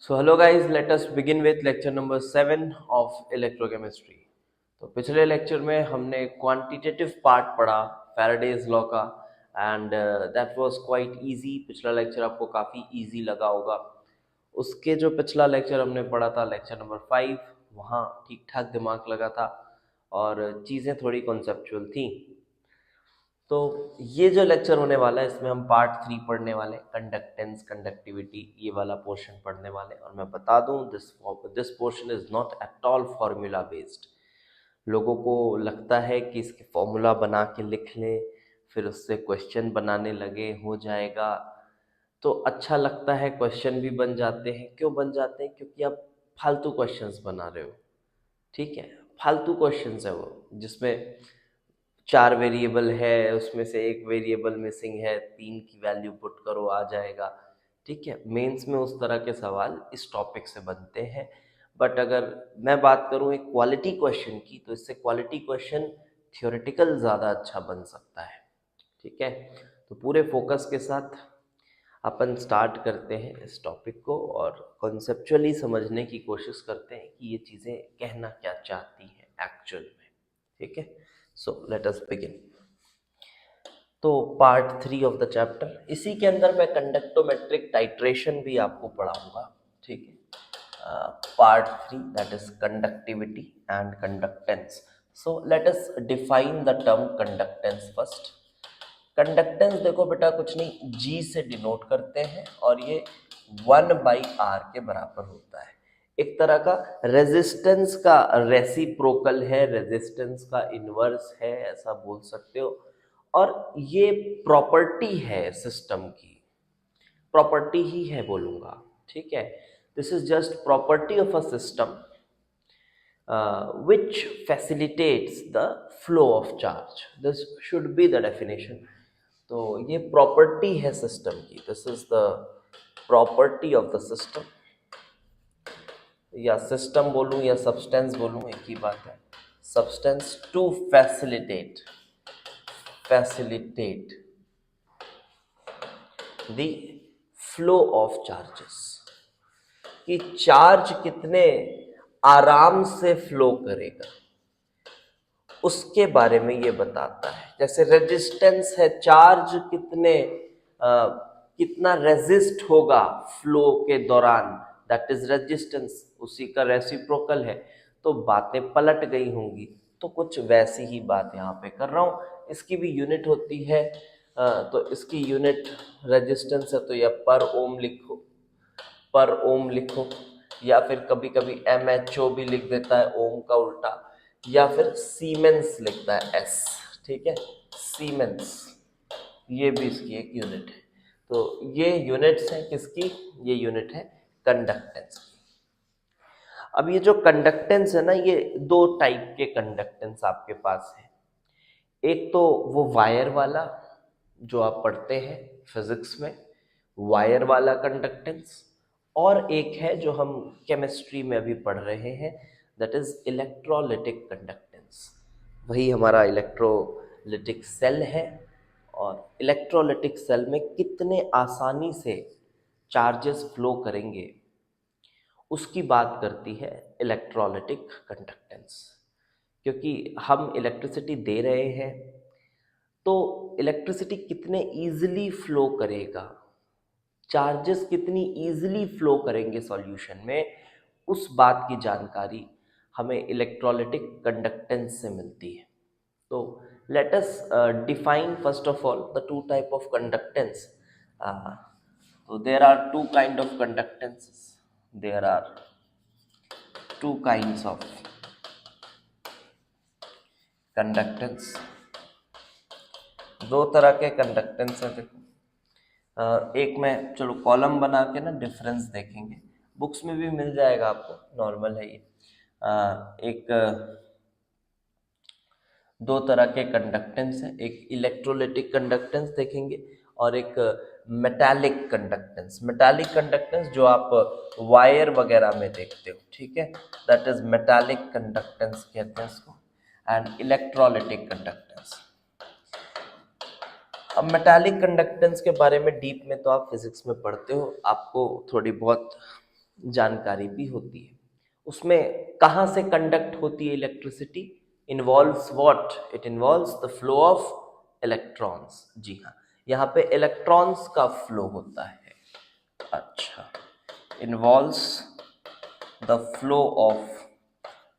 So hello guys, let us begin with lecture number 7 of electrochemistry. तो पिछले lecture में हमने क्वांटिटेटिव पार्ट पढ़ा फैराडेज लॉ का and that was quite easy. पिछला लेक्चर आपको काफ़ी इजी लगा होगा। उसके जो पिछला लेक्चर हमने पढ़ा था लेक्चर नंबर 5, वहाँ ठीक ठाक दिमाग लगा था और चीज़ें थोड़ी कॉन्सेप्चुअल थी। तो ये जो लेक्चर होने वाला है इसमें हम पार्ट 3 पढ़ने वाले, कंडक्टेंस कंडक्टिविटी, ये वाला पोर्शन पढ़ने वाले। और मैं बता दूं this portion is not at all formula based. लोगों को लगता है कि इसके फॉर्मूला बना के लिख लें फिर उससे क्वेश्चन बनाने लगे हो जाएगा, तो अच्छा लगता है, क्वेश्चन भी बन जाते हैं। क्यों बन जाते हैं? क्योंकि आप फालतू क्वेश्चंस बना रहे हो। ठीक है, फालतू क्वेश्चंस है वो, जिसमें 4 वेरिएबल है, उसमें से एक वेरिएबल मिसिंग है, 3 की वैल्यू पुट करो आ जाएगा। ठीक है, मेंस में उस तरह के सवाल इस टॉपिक से बनते हैं। बट अगर मैं बात करूं एक क्वालिटी क्वेश्चन की, तो इससे क्वालिटी क्वेश्चन थियोरेटिकल ज़्यादा अच्छा बन सकता है। ठीक है, तो पूरे फोकस के साथ अपन स्टार्ट करते हैं इस टॉपिक को और कॉन्सेप्चुअली समझने की कोशिश करते हैं कि ये चीज़ें कहना क्या चाहती हैं एक्चुअल में। ठीक है, सो लेट अस बिगिन। तो पार्ट 3 ऑफ द चैप्टर, इसी के अंदर मैं कंडक्टोमेट्रिक टाइट्रेशन भी आपको पढ़ाऊंगा। ठीक है, part 3 that is conductivity and conductance. So let us define the term conductance first. Conductance देखो बेटा कुछ नहीं, G से डिनोट करते हैं और ये 1/R के बराबर होता है। एक तरह का रेजिस्टेंस का रेसिप्रोकल है, रेजिस्टेंस का इन्वर्स है, ऐसा बोल सकते हो। और ये प्रॉपर्टी है सिस्टम की, प्रॉपर्टी ही है बोलूंगा। ठीक है, this is just property of a system which facilitates the flow of charge. This should be the definition. तो ये प्रॉपर्टी है सिस्टम की, this is the property of the system, या सिस्टम बोलूं या सब्सटेंस बोलूं एक ही बात है। Substance to facilitate the flow of charges, कि चार्ज कितने आराम से फ्लो करेगा उसके बारे में ये बताता है। जैसे रेजिस्टेंस है, चार्ज कितना रेजिस्ट होगा फ्लो के दौरान, दैट इज रेजिस्टेंस, उसी का रेसिप्रोकल है। तो बातें पलट गई होंगी, तो कुछ वैसी ही बात यहाँ पे कर रहा हूँ। इसकी भी यूनिट होती है, तो इसकी यूनिट रेजिस्टेंस है तो यह पर ओम लिखो, पर ओम लिखो, या फिर कभी कभी MHO भी लिख देता है ओम का उल्टा, या फिर सीमेंस लिखता है S। ठीक है, सीमेंस, ये भी इसकी एक यूनिट है। तो ये यूनिट्स हैं किसकी? ये यूनिट है कंडक्टेंस की। अब ये जो कंडक्टेंस है ना, ये 2 टाइप के कंडक्टेंस आपके पास है। एक तो वो वायर वाला जो आप पढ़ते हैं फिजिक्स में, वायर वाला कंडक्टेंस, और एक है जो हम केमिस्ट्री में अभी पढ़ रहे हैं, दैट इज इलेक्ट्रोलिटिक कंडक्टेंस। वही हमारा इलेक्ट्रोलिटिक सेल है, और इलेक्ट्रोलिटिक सेल में कितने आसानी से चार्जेस फ्लो करेंगे उसकी बात करती है इलेक्ट्रोलिटिक कंडक्टेंस। क्योंकि हम इलेक्ट्रिसिटी दे रहे हैं, तो इलेक्ट्रिसिटी कितने इजीली फ्लो करेगा, चार्जेस कितनी इजीली फ्लो करेंगे सॉल्यूशन में, उस बात की जानकारी हमें इलेक्ट्रोलिटिक कंडक्टेंस से मिलती है। तो let us define first of all the 2 type of conductance. तो there are 2 kind of conductances, there are 2 kinds of conductance. 2 तरह के कंडक्टेंस है। देखो, एक में चलो कॉलम बना के ना डिफरेंस देखेंगे, बुक्स में भी मिल जाएगा आपको, नॉर्मल है ये। एक 2 तरह के कंडक्टेंस है, एक इलेक्ट्रोलिटिक कंडक्टेंस देखेंगे और एक मेटालिक कंडक्टेंस। मेटालिक कंडक्टेंस जो आप वायर वगैरह में देखते हो, ठीक है, दैट इज मेटालिक कंडक्टेंस कहते हैं इसको, एंड इलेक्ट्रोलिटिक कंडक्टेंस। अब मेटालिक कंडक्टेंस के बारे में डीप में तो आप फिजिक्स में पढ़ते हो, आपको थोड़ी बहुत जानकारी भी होती है। उसमें कहाँ से कंडक्ट होती है electricity? Involves what? It involves the flow of electrons. जी हाँ, यहाँ पे इलेक्ट्रॉन्स का फ्लो होता है। अच्छा, involves the flow of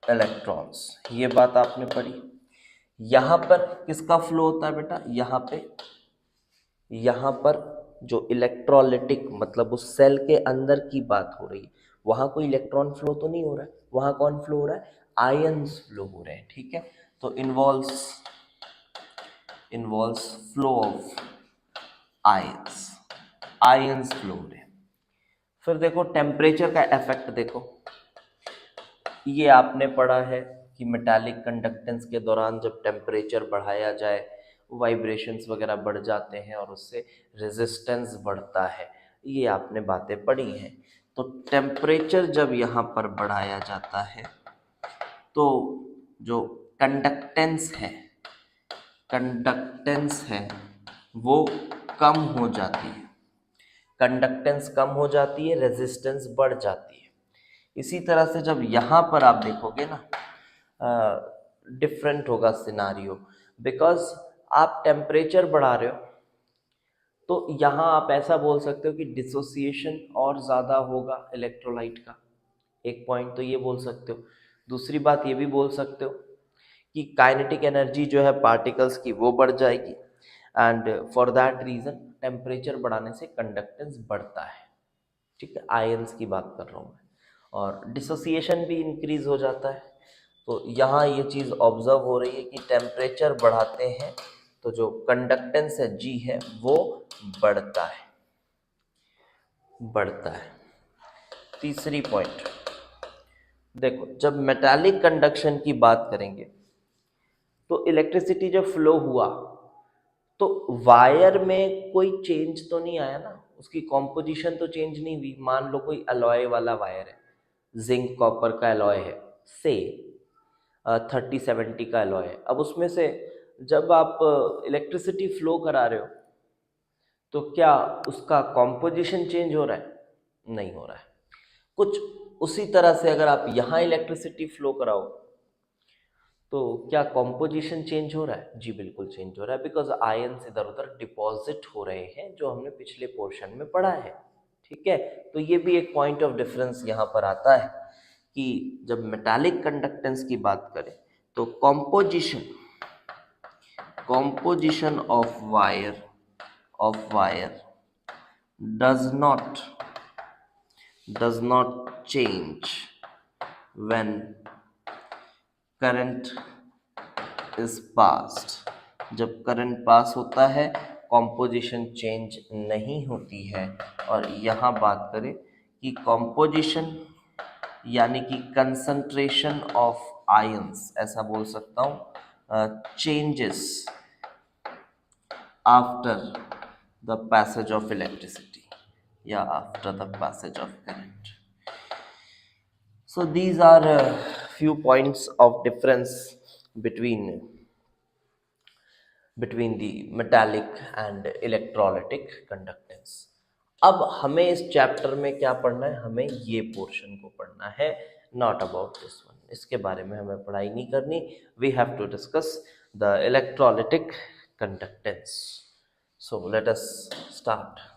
electrons, ये बात आपने पढ़ी। यहाँ पर किसका फ्लो होता है बेटा? यहाँ पर जो इलेक्ट्रोलाइटिक मतलब उस सेल के अंदर की बात हो रही है, वहां कोई इलेक्ट्रॉन फ्लो तो नहीं हो रहा है, वहां कौन फ्लो हो रहा है? आयंस फ्लो हो रहे हैं। ठीक है, तो involves flow of ions flow हो रहे हैं। फिर देखो टेम्परेचर का इफेक्ट देखो, ये आपने पढ़ा है कि मेटालिक कंडक्टेंस के दौरान जब टेम्परेचर बढ़ाया जाए, वाइब्रेशंस वगैरह बढ़ जाते हैं और उससे रेजिस्टेंस बढ़ता है। ये आपने बातें पढ़ी हैं। तो टेम्परेचर जब यहाँ पर बढ़ाया जाता है तो जो कंडक्टेंस है वो कम हो जाती है। कंडक्टेंस कम हो जाती है, रेजिस्टेंस बढ़ जाती है। इसी तरह से जब यहाँ पर आप देखोगे ना, डिफरेंट होगा सिनारियो, बिकॉज आप टेम्परेचर बढ़ा रहे हो तो यहाँ आप ऐसा बोल सकते हो कि डिसोसिएशन और ज़्यादा होगा इलेक्ट्रोलाइट का। एक पॉइंट तो ये बोल सकते हो। दूसरी बात ये भी बोल सकते हो कि काइनेटिक एनर्जी जो है पार्टिकल्स की वो बढ़ जाएगी, and for that reason temperature बढ़ाने से कंडक्टेंस बढ़ता है। ठीक है, आयंस की बात कर रहा हूँ मैं। और डिसोसिएशन भी इंक्रीज हो जाता है। तो यहाँ ये चीज़ ऑब्जर्व हो रही है कि टेम्परेचर बढ़ाते हैं तो जो कंडक्टेंस है जी है वो बढ़ता है। तीसरी पॉइंट देखो, जब मेटालिक कंडक्शन की बात करेंगे तो इलेक्ट्रिसिटी जब फ्लो हुआ तो वायर में कोई चेंज तो नहीं आया ना, उसकी कॉम्पोजिशन तो चेंज नहीं हुई। मान लो कोई अलॉय वाला वायर है, जिंक कॉपर का अलॉय है, से 3070 का अलॉय है। अब उसमें से जब आप इलेक्ट्रिसिटी फ्लो करा रहे हो तो क्या उसका कॉम्पोजिशन चेंज हो रहा है? नहीं हो रहा है। कुछ उसी तरह से अगर आप यहाँ इलेक्ट्रिसिटी फ्लो कराओ तो क्या कॉम्पोजिशन चेंज हो रहा है? जी बिल्कुल चेंज हो रहा है, बिकॉज आयंस इधर उधर डिपॉजिट हो रहे हैं, जो हमने पिछले पोर्शन में पढ़ा है। ठीक है, तो ये भी एक पॉइंट ऑफ डिफरेंस यहाँ पर आता है कि जब मेटालिक कंडक्टेंस की बात करें तो composition of wire does not change when current is passed। जब करंट पास होता है कॉम्पोजिशन चेंज नहीं होती है। और यहाँ बात करें कि कॉम्पोजिशन यानी कि कंसंट्रेशन ऑफ आयंस, ऐसा बोल सकता हूँ, changes after the passage of electricity या after the passage of current. So these are a few points of difference between the metallic and electrolytic conductance। अब हमें इस चैप्टर में क्या पढ़ना है? हमें ये पोर्शन को पढ़ना है, नॉट अबाउट दिस वन। इसके बारे में हमें पढ़ाई नहीं करनी। We have to discuss the electrolytic conductance. So let us start.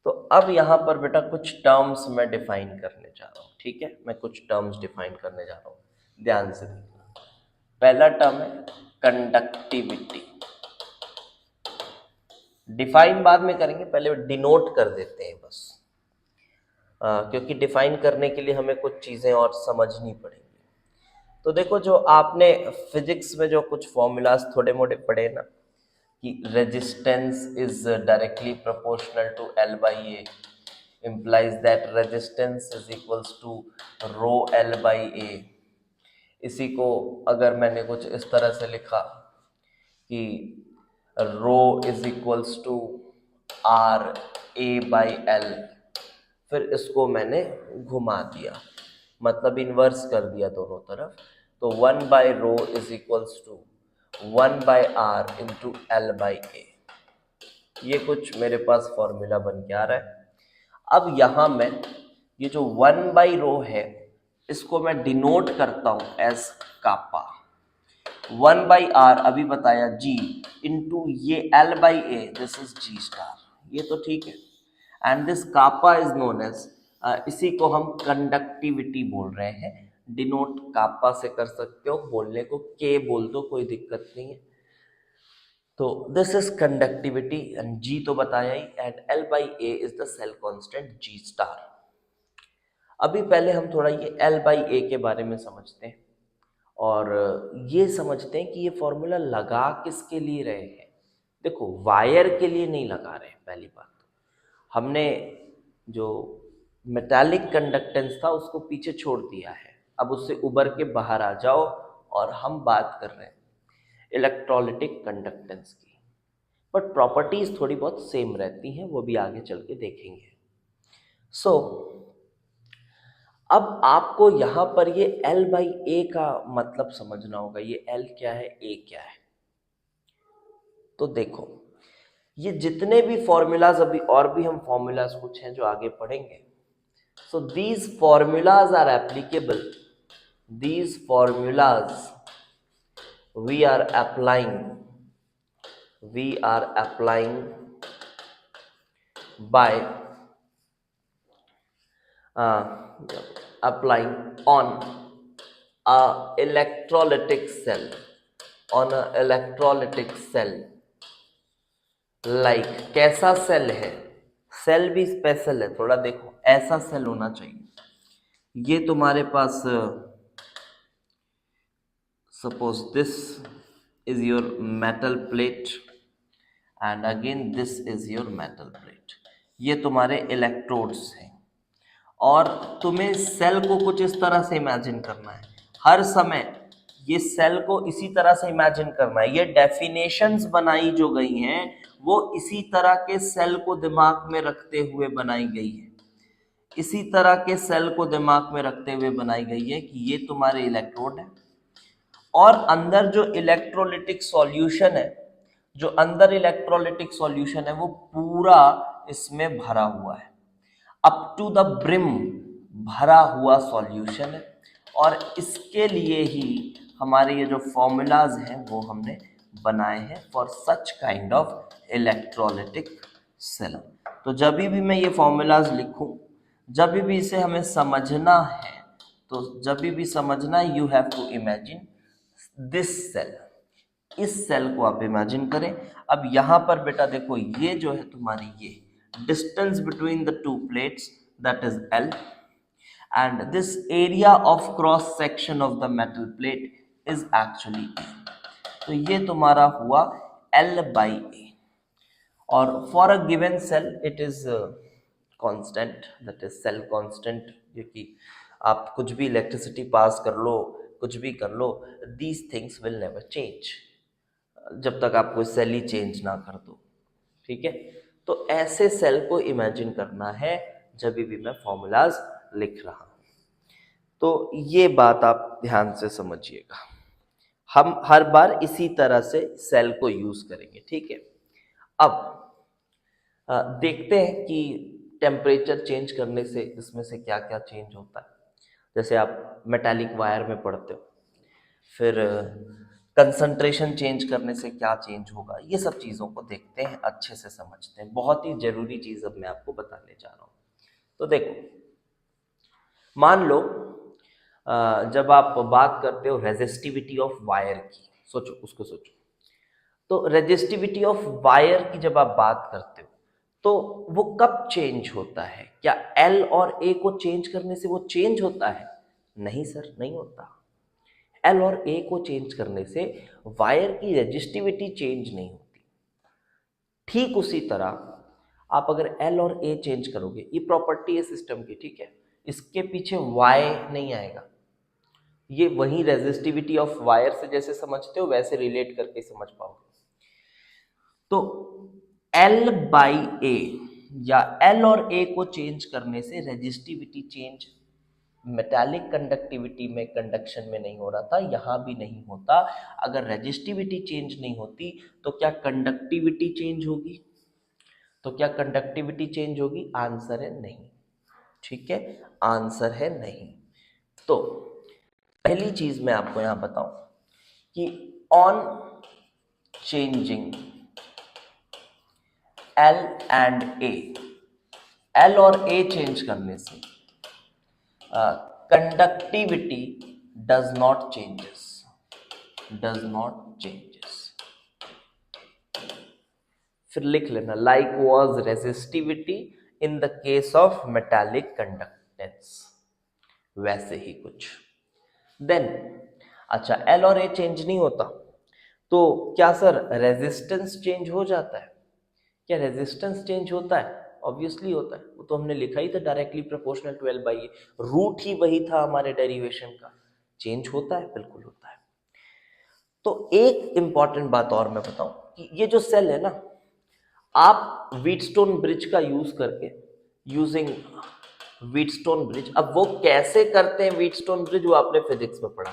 तो अब यहाँ पर बेटा कुछ टर्म्स मैं डिफाइन करने जा रहा हूँ। ठीक है, मैं कुछ टर्म्स डिफाइन करने जा रहा हूँ, ध्यान से देखना। पहला टर्म है कंडक्टिविटी। डिफाइन बाद में करेंगे, पहले डिनोट कर देते हैं बस, क्योंकि डिफाइन करने के लिए हमें कुछ चीज़ें और समझनी पड़ेंगी। तो देखो, जो आपने फिजिक्स में जो कुछ फॉर्मूलाज थोड़े मोड़े पढ़े ना, कि resistance is directly proportional to L by A, implies that resistance is equals to rho L by A। इसी को अगर मैंने कुछ इस तरह से लिखा कि rho is equals to R A by L, फिर इसको मैंने घुमा दिया, मतलब इन्वर्स कर दिया दोनों तरफ, तो 1 by rho is equals to 1 by R into L by A। ये कुछ मेरे पास फॉर्मूला बन के आ रहा है। अब यहाँ मैं ये जो 1/ρ है इसको मैं डिनोट करता हूं एज कापा। 1/r अभी बताया g इंटू ये L/A, this is g star, ये तो ठीक है। And this kappa is known as, इसी को हम कंडक्टिविटी बोल रहे हैं। डिनोट कापा से कर सकते हो, बोलने को के बोल दो, कोई दिक्कत नहीं है। तो this is conductivity and g तो बताया ही, and L/A is the cell constant g star. अभी पहले हम थोड़ा ये L/A के बारे में समझते हैं और ये समझते हैं कि ये फॉर्मूला लगा किसके लिए रहे हैं। देखो, वायर के लिए नहीं लगा रहे हैं। पहली बात, हमने जो मेटालिक कंडक्टेंस था उसको पीछे छोड़ दिया है, अब उससे उबर के बाहर आ जाओ और हम बात कर रहे हैं इलेक्ट्रोलिटिक कंडक्टेंस की। बट प्रॉपर्टीज थोड़ी बहुत सेम रहती हैं, वो भी आगे चल के देखेंगे। सो अब आपको यहां पर ये L/A का मतलब समझना होगा। ये L क्या है, A क्या है। तो देखो, ये जितने भी फॉर्मूलाज, अभी और भी हम फॉर्मूलाज कुछ हैं जो आगे पढ़ेंगे। So these formulas are applicable, these formulas we are applying by applying on a electrolytic cell, like कैसा सेल है, सेल भी स्पेशल है थोड़ा। देखो, ऐसा सेल होना चाहिए। ये तुम्हारे पास suppose this is your metal plate and again this is your metal plate. ये तुम्हारे इलेक्ट्रोड्स हैं और तुम्हें सेल को कुछ इस तरह से इमेजिन करना है। हर समय ये सेल को इसी तरह से इमेजिन करना है। ये डेफिनेशंस बनाई जो गई हैं वो इसी तरह के सेल को दिमाग में रखते हुए बनाई गई है। इसी तरह के सेल को दिमाग में रखते हुए बनाई गई है कि ये तुम्हारे इलेक्ट्रोड है और अंदर जो इलेक्ट्रोलिटिक सॉल्यूशन है, जो अंदर इलेक्ट्रोलिटिक सॉल्यूशन है वो पूरा इसमें भरा हुआ है, अप टू द ब्रिम भरा हुआ सॉल्यूशन है। और इसके लिए ही हमारे ये जो फॉर्मूलाज हैं वो हमने बनाए हैं for such kind of electrolytic cell. तो जब भी मैं ये फॉर्मूलाज लिखूं, जब भी इसे हमें समझना है, तो जब भी समझना है, you have to imagine this cell. इस सेल को आप इमेजिन करें। अब यहां पर बेटा देखो, ये जो है तुम्हारी ये distance between the two plates, that is L, and this area of cross section of the metal plate is actually A। तो ये तुम्हारा हुआ L/A और for a given cell it is constant, that is cell constant। क्योंकि आप कुछ भी electricity pass कर लो, कुछ भी कर लो, these things will never change जब तक आप कोई सेल ही चेंज ना कर दो। ठीक है, तो ऐसे सेल को इमेजिन करना है जब भी मैं फॉर्मूलाज लिख रहा हूं। तो ये बात आप ध्यान से समझिएगा, हम हर बार इसी तरह से सेल को यूज करेंगे। ठीक है, अब देखते हैं कि टेम्परेचर चेंज करने से इसमें से क्या क्या चेंज होता है। जैसे आप मेटालिक वायर में पढ़ते हो, फिर कंसंट्रेशन चेंज करने से क्या चेंज होगा, ये सब चीज़ों को देखते हैं, अच्छे से समझते हैं। बहुत ही जरूरी चीज़ अब मैं आपको बताने जा रहा हूँ। तो देखो, मान लो जब आप बात करते हो रेजिस्टिविटी ऑफ वायर की, सोचो, उसको सोचो। तो रेजिस्टिविटी ऑफ वायर की जब आप बात करते हो तो वो कब चेंज होता है? क्या L और A को चेंज करने से वो चेंज होता है? नहीं सर, नहीं होता। L और A को चेंज करने से वायर की रेजिस्टिविटी चेंज नहीं होती। ठीक उसी तरह आप अगर L और A चेंज करोगे, ये प्रॉपर्टी है सिस्टम की, ठीक है, इसके पीछे Y नहीं आएगा। ये वही रेजिस्टिविटी ऑफ वायर से जैसे समझते हो वैसे रिलेट करके समझ पाओगे। तो L/A या L और A को चेंज करने से रेजिस्टिविटी चेंज मेटालिक कंडक्टिविटी में, कंडक्शन में नहीं हो रहा था, यहां भी नहीं होता। अगर रेजिस्टिविटी चेंज नहीं होती तो क्या कंडक्टिविटी चेंज होगी? तो क्या कंडक्टिविटी चेंज होगी? आंसर है नहीं। ठीक है, आंसर है नहीं। तो पहली चीज मैं आपको यहां बताऊं कि on changing L and A, L और ए चेंज करने से कंडक्टिविटी डज नॉट चेंजेस। फिर लिख लेना like was resistivity in the case of metallic conductance, वैसे ही कुछ। देन अच्छा, एल और ए चेंज नहीं होता तो क्या सर रेजिस्टेंस चेंज हो जाता है? क्या रेजिस्टेंस चेंज होता है? ऑब्वियसली होता है, वो तो हमने लिखा ही था directly proportional to L by A, root ही वही था हमारे डेरिवेशन का। चेंज होता है, बिल्कुल होता है। तो एक इंपॉर्टेंट बात और मैं बताऊं कि ये जो सेल है ना, आप व्हीटस्टोन ब्रिज का यूज करके, यूजिंग व्हीटस्टोन ब्रिज, अब वो कैसे करते हैं व्हीटस्टोन ब्रिज, वो आपने फिजिक्स में पढ़ा।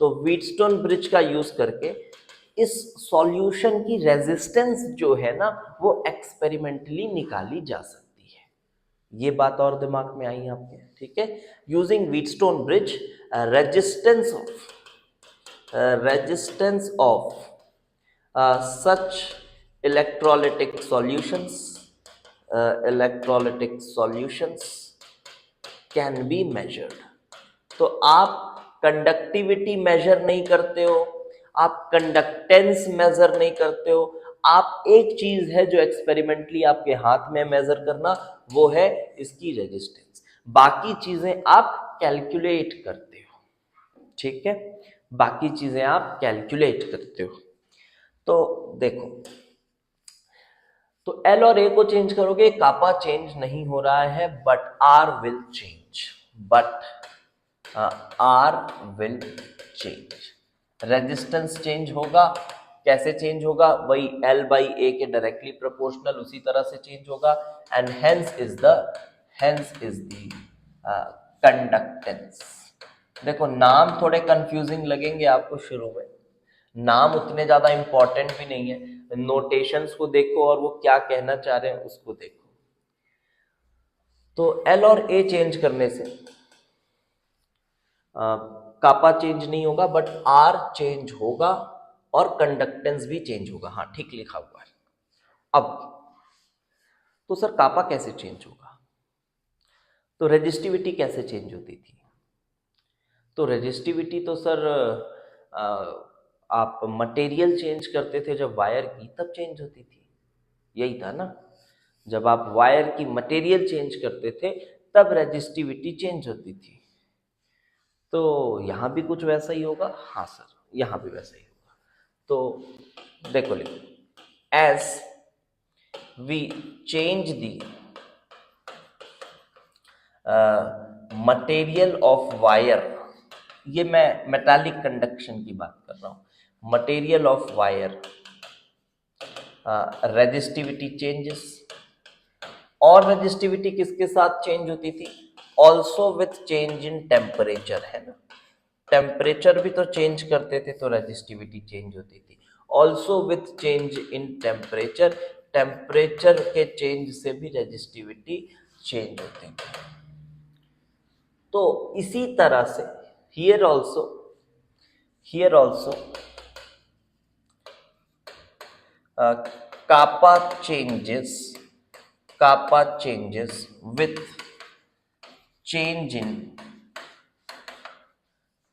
तो व्हीटस्टोन ब्रिज का यूज करके इस सॉल्यूशन की रेजिस्टेंस जो है ना, वो एक्सपेरिमेंटली निकाली जा सकती है। ये बात और दिमाग में आई आपके, ठीक है। Using Wheatstone bridge, resistance of such electrolytic solutions can be measured। तो आप कंडक्टिविटी मेजर नहीं करते हो, आप कंडक्टेंस मेजर नहीं करते हो, आप एक चीज है जो एक्सपेरिमेंटली आपके हाथ में मेजर करना, वो है इसकी रेजिस्टेंस। बाकी चीजें आप कैलकुलेट करते हो, ठीक है, बाकी चीजें आप कैलकुलेट करते हो। तो देखो, तो एल और ए को चेंज करोगे, कापा चेंज नहीं हो रहा है, but R will change, R will change. Resistance change होगा, कैसे चेंज होगा? वही एल बाई ए के डायरेक्टली प्रोपोर्शनल, उसी तरह से चेंज होगा। And hence is the conductance. देखो नाम थोड़े कंफ्यूजिंग लगेंगे आपको शुरू में, नाम उतने ज्यादा इंपॉर्टेंट भी नहीं है, नोटेशंस को देखो और वो क्या कहना चाह रहे हैं उसको देखो। तो एल और ए चेंज करने से कापा चेंज नहीं होगा, बट आर चेंज होगा और कंडक्टेंस भी चेंज होगा। हाँ ठीक लिखा हुआ है। अब तो सर कापा कैसे चेंज होगा? तो रेजिस्टिविटी कैसे चेंज होती थी? तो रेजिस्टिविटी तो सर आप मटेरियल चेंज करते थे जब वायर की, तब चेंज होती थी, यही था ना। जब आप वायर की मटेरियल चेंज करते थे तब रेजिस्टिविटी चेंज होती थी। तो यहां भी कुछ वैसा ही होगा। हाँ सर, यहां भी वैसा ही होगा। तो देखो लिखो, as we change the material of wire, ये मैं मेटालिक कंडक्शन की बात कर रहा हूं, material of wire, resistivity changes. और रेजिस्टिविटी किसके साथ चेंज होती थी? Also with change in temperature, है ना। टेम्परेचर भी तो चेंज करते थे तो रेजिस्टिविटी चेंज होती थी। Also with change in temperature, temperature के चेंज से भी रेजिस्टिविटी चेंज होती थी। तो इसी तरह से here also kappa changes with change in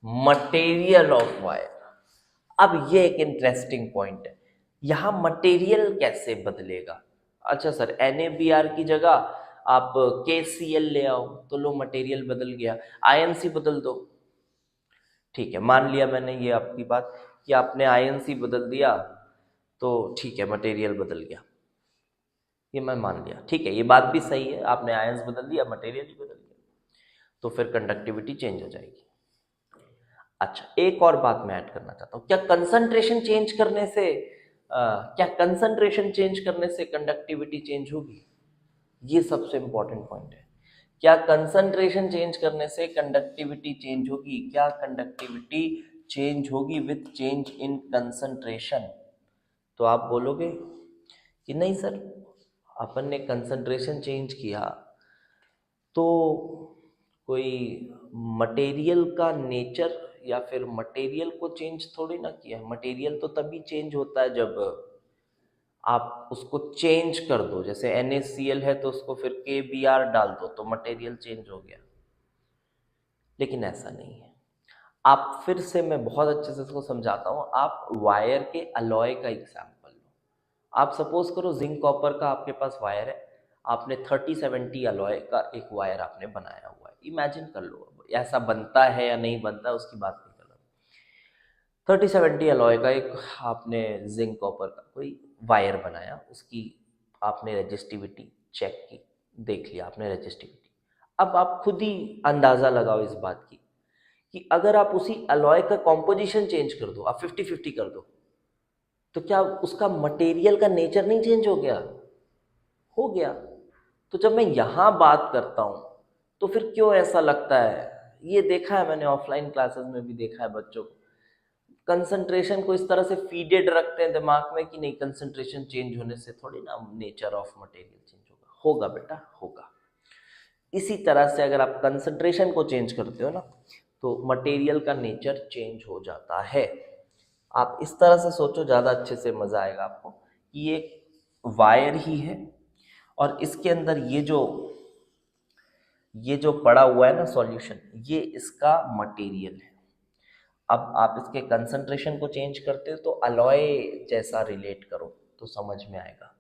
material of wire। अब ये एक इंटरेस्टिंग पॉइंट है, यहां मटेरियल कैसे बदलेगा? अच्छा सर, NaBr की जगह आप KCl ले आओ तो लो मटेरियल बदल गया, INC बदल दो। ठीक है, मान लिया मैंने ये आपकी बात कि आपने INC बदल दिया तो ठीक है मटेरियल बदल गया, ये मैं मान लिया। ठीक है, ये बात भी सही है, आपने आयंस बदल दिया, मटेरियल ही बदल गया, तो फिर कंडक्टिविटी चेंज हो जाएगी। अच्छा, एक और बात मैं ऐड करना चाहता हूँ, क्या कंसंट्रेशन चेंज करने से कंडक्टिविटी चेंज होगी? ये सबसे इंपॉर्टेंट पॉइंट है। क्या कंसंट्रेशन चेंज करने से कंडक्टिविटी चेंज होगी? क्या कंडक्टिविटी चेंज होगी विथ चेंज इन कंसंट्रेशन? तो आप बोलोगे कि नहीं सर, अपन ने कंसंट्रेशन चेंज किया तो कोई मटेरियल का नेचर या फिर मटेरियल को चेंज थोड़ी ना किया। मटेरियल तो तभी चेंज होता है जब आप उसको चेंज कर दो। जैसे NaCl है तो उसको फिर KBr डाल दो तो मटेरियल चेंज हो गया, लेकिन ऐसा नहीं है। आप फिर से, मैं बहुत अच्छे से इसको समझाता हूँ। आप वायर के अलॉय का एग्जाम्पल लो। आप सपोज करो जिंक कॉपर का आपके पास वायर है, आपने 3070 अलॉय का एक वायर आपने बनाया हुआ है। इमेजिन कर लो, ऐसा बनता है या नहीं बनता है उसकी बात नहीं कर रहा। 3070 अलॉय का एक आपने जिंक कॉपर का कोई वायर बनाया, उसकी आपने रेजिस्टिविटी चेक की, देख लिया आपने रेजिस्टिविटी। अब आप खुद ही अंदाजा लगाओ इस बात की कि अगर आप उसी अलॉय का कॉम्पोजिशन चेंज कर दो, आप 50-50 कर दो, तो क्या उसका मटेरियल का नेचर नहीं चेंज हो गया? हो गया। तो जब मैं यहां बात करता हूं तो फिर क्यों ऐसा लगता है? ये देखा है मैंने, ऑफलाइन क्लासेस में भी देखा है बच्चों को कंसंट्रेशन को इस तरह से फीडेड रखते हैं दिमाग में कि नहीं, कंसंट्रेशन चेंज होने से थोड़ी ना नेचर ऑफ मटेरियल चेंज होगा। होगा बेटा, होगा। इसी तरह से अगर आप कंसंट्रेशन को चेंज करते हो ना, तो मटेरियल का नेचर चेंज हो जाता है। आप इस तरह से सोचो, ज़्यादा अच्छे से मज़ा आएगा आपको कि ये वायर ही है और इसके अंदर ये जो पड़ा हुआ है ना सॉल्यूशन, ये इसका मटेरियल है। अब आप इसके कंसंट्रेशन को चेंज करते हो तो अलॉय जैसा रिलेट करो तो समझ में आएगा।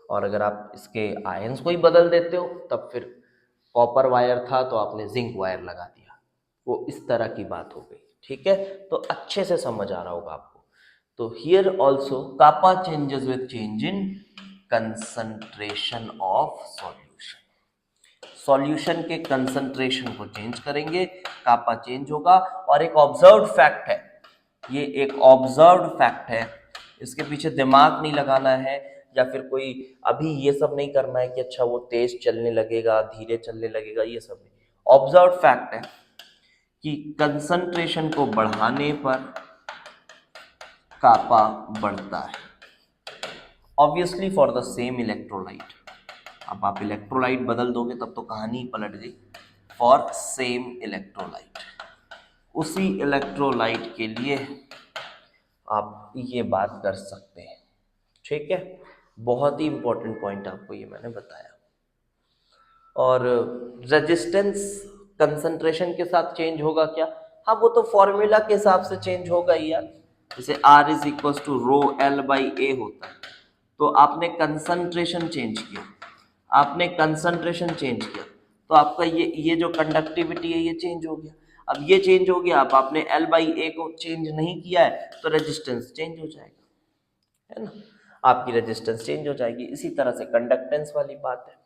और अगर आप इसके आयंस को ही बदल देते हो तब फिर कॉपर वायर था तो आपने जिंक वायर लगा दिया, वो इस तरह की बात हो गई। ठीक है, तो अच्छे से समझ आ रहा होगा आपको। तो here also kappa changes with change in concentration of solution. Solution के कंसंट्रेशन को चेंज करेंगे, कापा चेंज होगा। और एक ऑब्जर्व्ड फैक्ट है, ये एक ऑब्जर्व्ड फैक्ट है, इसके पीछे दिमाग नहीं लगाना है या फिर कोई अभी ये सब नहीं करना है कि अच्छा वो तेज चलने लगेगा, धीरे चलने लगेगा, ये सब नहीं। ऑब्जर्व्ड फैक्ट है कि कंसंट्रेशन को बढ़ाने पर कापा बढ़ता है, obviously for the same electrolyte. अब आप इलेक्ट्रोलाइट बदल दोगे तब तो कहानी ही पलट गई। फॉर सेम इलेक्ट्रोलाइट, उसी इलेक्ट्रोलाइट के लिए आप ये बात कर सकते हैं। ठीक है, बहुत ही इंपॉर्टेंट पॉइंट आपको ये मैंने बताया। और रेजिस्टेंस कंसंट्रेशन के साथ चेंज होगा क्या? हाँ, वो तो फॉर्मूला के हिसाब से चेंज होगा ही यार। जैसे R is equal to rho L by A होता है, तो आपने कंसंट्रेशन चेंज किया, आपने कंसंट्रेशन चेंज किया तो आपका ये जो कंडक्टिविटी है ये चेंज हो गया। अब ये चेंज हो गया, अब आपने L बाई ए को चेंज नहीं किया है तो रेजिस्टेंस चेंज हो जाएगा, है ना? आपकी रेजिस्टेंस चेंज हो जाएगी। इसी तरह से कंडक्टेंस वाली बात है।